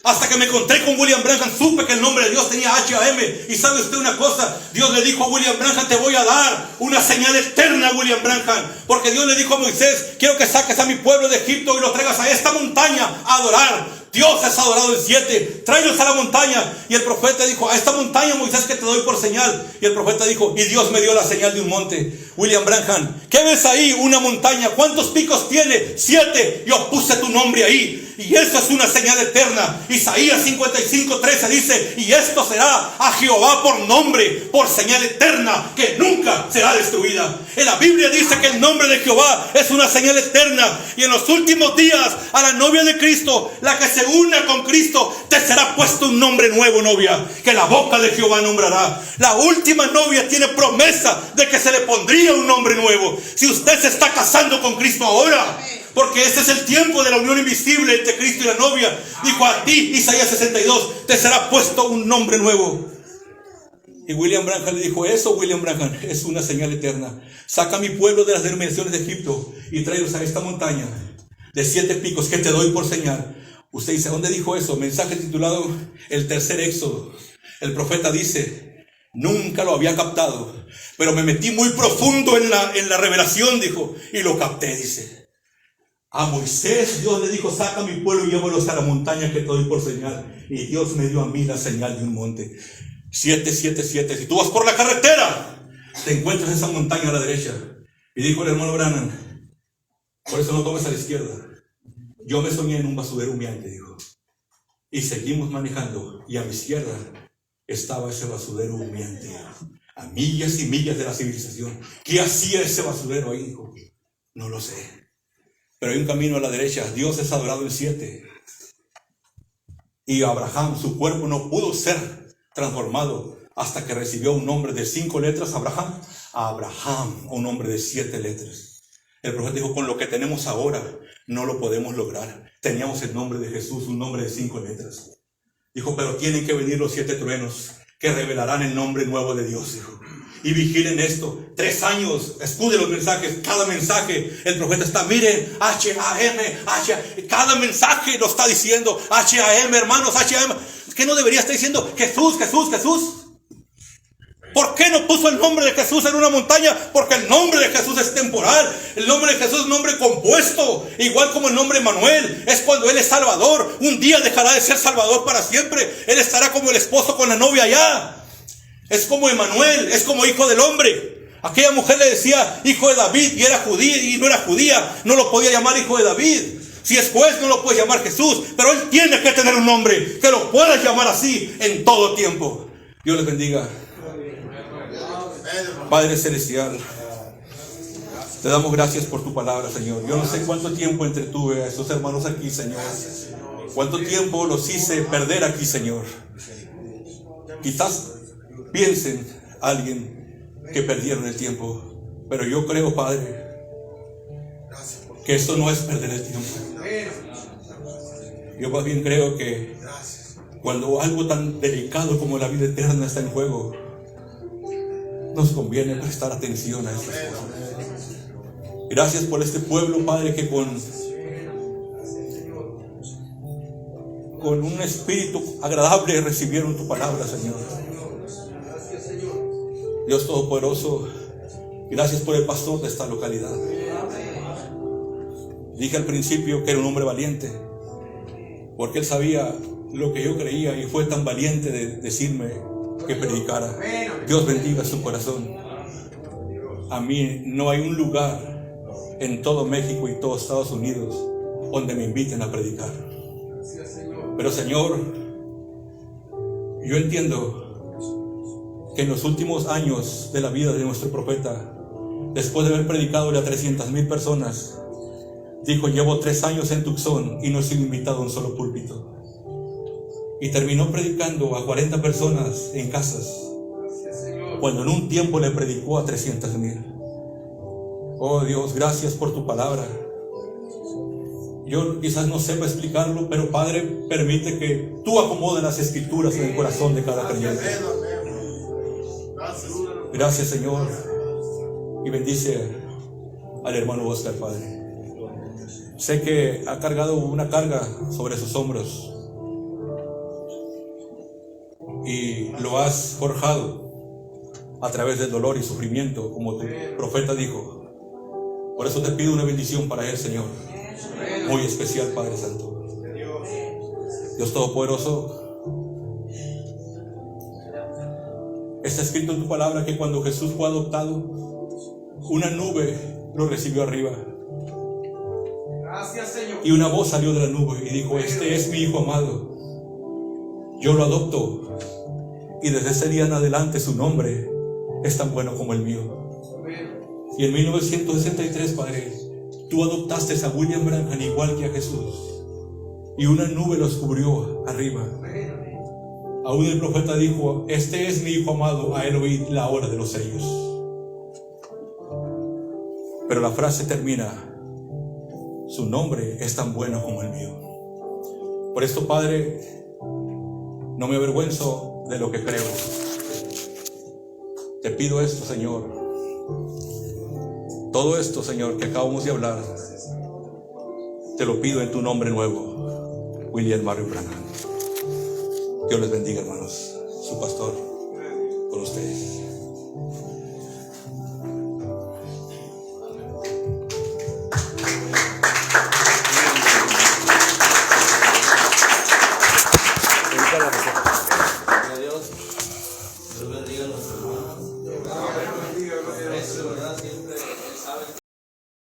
Hasta que me encontré con William Branham, supe que el nombre de Dios tenía H-A-M. Y sabe usted una cosa, Dios le dijo a William Branham, te voy a dar una señal eterna, William Branham. Porque Dios le dijo a Moisés, quiero que saques a mi pueblo de Egipto y los traigas a esta montaña a adorar. Dios es adorado en 7, tráelos a la montaña. Y el profeta dijo, a esta montaña, Moisés, que te doy por señal. Y el profeta dijo, y Dios me dio la señal de un monte. William Branham, ¿qué ves ahí? Una montaña. ¿Cuántos picos tiene? 7. Yo puse tu nombre ahí. Y eso es una señal eterna. Isaías 55:13 dice, y esto será a Jehová por nombre, por señal eterna, que nunca será destruida. En la Biblia dice que el nombre de Jehová es una señal eterna. Y en los últimos días, a la novia de Cristo, la que se una con Cristo, te será puesto un nombre nuevo, novia, que la boca de Jehová nombrará. La última novia tiene promesa de que se le pondría un nombre nuevo. Si usted se está casando con Cristo ahora, porque ese es el tiempo de la unión invisible entre Cristo y la novia, dijo a ti, Isaías 62, te será puesto un nombre nuevo. Y William Branham le dijo, eso, William Branham, es una señal eterna. Saca a mi pueblo de las denominaciones de Egipto y tráelos a esta montaña de 7 picos que te doy por señal. Usted dice, ¿dónde dijo eso? Mensaje titulado El tercer éxodo. El profeta dice, nunca lo había captado, pero me metí muy profundo en la revelación, dijo, y lo capté, dice. A Moisés Dios le dijo, saca a mi pueblo y llévalos a la montaña que te doy por señal. Y Dios me dio a mí la señal de un monte. 7, 7, 7. Si tú vas por la carretera, te encuentras esa montaña a la derecha. Y dijo el hermano Branham, por eso no tomes a la izquierda. Yo me soñé en un basurero humeante, dijo. Y seguimos manejando. Y a mi izquierda estaba ese basurero humeante. A millas y millas de la civilización. ¿Qué hacía ese basurero ahí, dijo? No lo sé. Pero hay un camino a la derecha. Dios es adorado en 7. Y Abraham, su cuerpo no pudo ser transformado hasta que recibió un nombre de 5 letras. Abraham, un nombre de 7 letras. El profeta dijo, con lo que tenemos ahora no lo podemos lograr. Teníamos el nombre de Jesús, un nombre de 5 letras. Dijo, pero tienen que venir los 7 truenos que revelarán el nombre nuevo de Dios, dijo. Y vigilen esto, 3 años, escuden los mensajes, cada mensaje, el profeta está, miren, H-A-M, cada mensaje lo está diciendo, H-A-M, hermanos, H-A-M. ¿Qué no debería estar diciendo? Jesús, Jesús, Jesús. ¿Por qué no puso el nombre de Jesús en una montaña? Porque el nombre de Jesús es temporal. El nombre de Jesús es un nombre compuesto. Igual como el nombre Manuel. Es cuando Él es Salvador. Un día dejará de ser Salvador para siempre. Él estará como el esposo con la novia allá. Es como Emanuel. Es como hijo del hombre. Aquella mujer le decía hijo de David y era judía y no era judía. No lo podía llamar hijo de David. Si es juez no lo puede llamar Jesús. Pero Él tiene que tener un nombre que lo pueda llamar así en todo tiempo. Dios les bendiga. Padre Celestial, te damos gracias por tu palabra, Señor. Yo no sé cuánto tiempo entretuve a esos hermanos aquí, Señor. Cuánto tiempo los hice perder aquí, Señor. Quizás piensen alguien que perdieron el tiempo, pero yo creo, Padre, que esto no es perder el tiempo. Yo más bien creo que cuando algo tan delicado como la vida eterna está en juego, nos conviene prestar atención a estas cosas. Gracias por este pueblo, Padre, que con un espíritu agradable recibieron tu palabra, Señor. Dios Todopoderoso, gracias por el pastor de esta localidad. Dije al principio que era un hombre valiente, porque él sabía lo que yo creía y fue tan valiente de decirme que predicara. Dios bendiga su corazón. A mí no hay un lugar en todo México y todo Estados Unidos donde me inviten a predicar. Pero Señor, yo entiendo que en los últimos años de la vida de nuestro profeta, después de haber predicado a 300,000 personas, dijo, llevo 3 años en Tucson y no he sido invitado a un solo púlpito. Y terminó predicando a 40 personas en casas, cuando en un tiempo le predicó a 300,000. Oh Dios, gracias por tu palabra. Yo quizás no sepa explicarlo, pero Padre, permite que tú acomodes las escrituras en el corazón de cada creyente. Gracias, Señor. Y bendice al hermano Oscar, Padre. Sé que ha cargado una carga sobre sus hombros y lo has forjado a través del dolor y sufrimiento, como tu profeta dijo. Por eso te pido una bendición para él, Señor, muy especial, Padre Santo. Dios Todopoderoso, está escrito en tu palabra que cuando Jesús fue adoptado, una nube lo recibió arriba. Gracias, Señor. Y una voz salió de la nube y dijo: este es mi hijo amado, yo lo adopto, y desde ese día en adelante su nombre es tan bueno como el mío. Y en 1963, Padre, tú adoptaste a William Branham igual que a Jesús, y una nube los cubrió arriba. Aún el profeta dijo: este es mi hijo amado, a él oíd la hora de los sellos. Pero la frase termina: su nombre es tan bueno como el mío. Por esto, Padre, no me avergüenzo de lo que creo. Te pido esto, Señor. Todo esto, Señor, que acabamos de hablar, te lo pido en tu nombre nuevo, William Marion Branham. Dios les bendiga, hermanos. Su pastor con ustedes. Dios bendiga a los hermanos. Eso, ¿verdad?